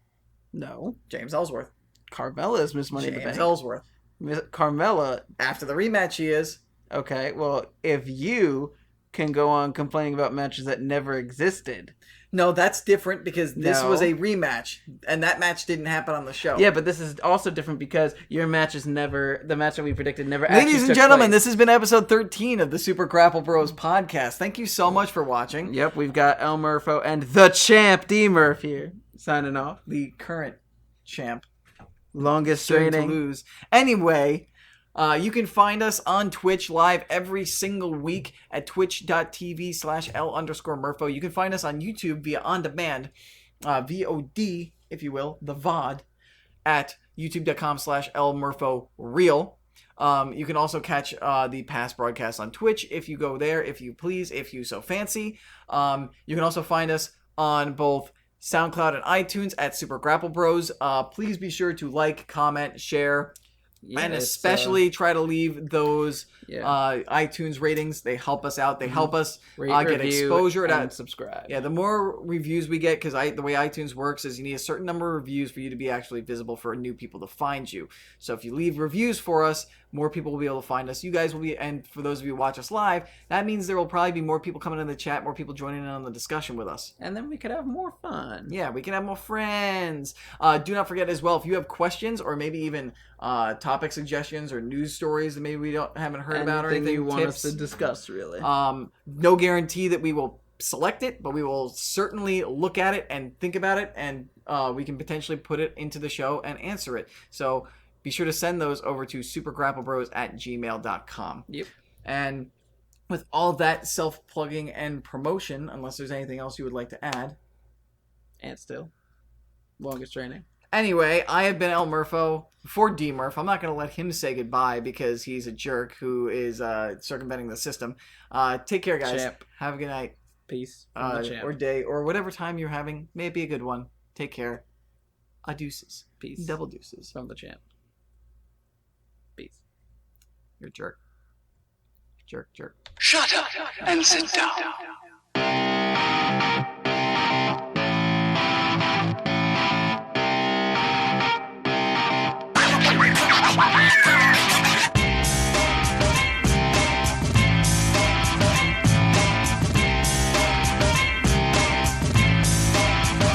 No. James Ellsworth. Carmella is Miss Money in the James Bank. Ellsworth. Carmella. After the rematch, he is. Okay, well, if you can go on complaining about matches that never existed. No, that's different because this No. was a rematch, and that match didn't happen on the show. Yeah, but this is also different because your match is never, the match that we predicted never actually Ladies and took gentlemen, place. this has been episode 13 of the Super Grapple Bros podcast. Thank you so much for watching. Yep, we've got El Murpho and the champ DMurph here signing off. The current champ. Longest Soon to reigning. lose. Anyway, You can find us on Twitch live every single week at twitch.tv/L_Murpho. You can find us on YouTube via on demand, VOD, if you will, the VOD, at youtube.com/LMurphoReal. You can also catch the past broadcasts on Twitch if you go there, if you please, if you so fancy. You can also find us on both SoundCloud and iTunes at Super Grapple Bros. Please be sure to like, comment, share, and especially try to leave those iTunes ratings. They help us out. They help us get exposure and subscribe. Yeah, the more reviews we get, because the way iTunes works is you need a certain number of reviews for you to be actually visible for new people to find you. So if you leave reviews for us, more people will be able to find us. You guys will be, and for those of you who watch us live, that means there will probably be more people coming in the chat, more people joining in on the discussion with us. And then we could have more fun. Yeah, we can have more friends. Do not forget as well, if you have questions or maybe even topic suggestions or news stories that maybe we haven't heard about or anything you want us to discuss, really. No guarantee that we will select it, but we will certainly look at it and think about it, and we can potentially put it into the show and answer it. So be sure to send those over to supergrapplebros@gmail.com. Yep. And with all that self-plugging and promotion, unless there's anything else you would like to add. And still, longest training. Anyway, I have been El Murpho for DMurph. I'm not going to let him say goodbye because he's a jerk who is circumventing the system. Take care, guys. Champ. Have a good night. Peace. Or day, or whatever time you're having. May it be a good one. Take care. Deuces. Peace. Double deuces. From the champ. Peace. You're a jerk. Jerk, jerk. Shut up and sit down.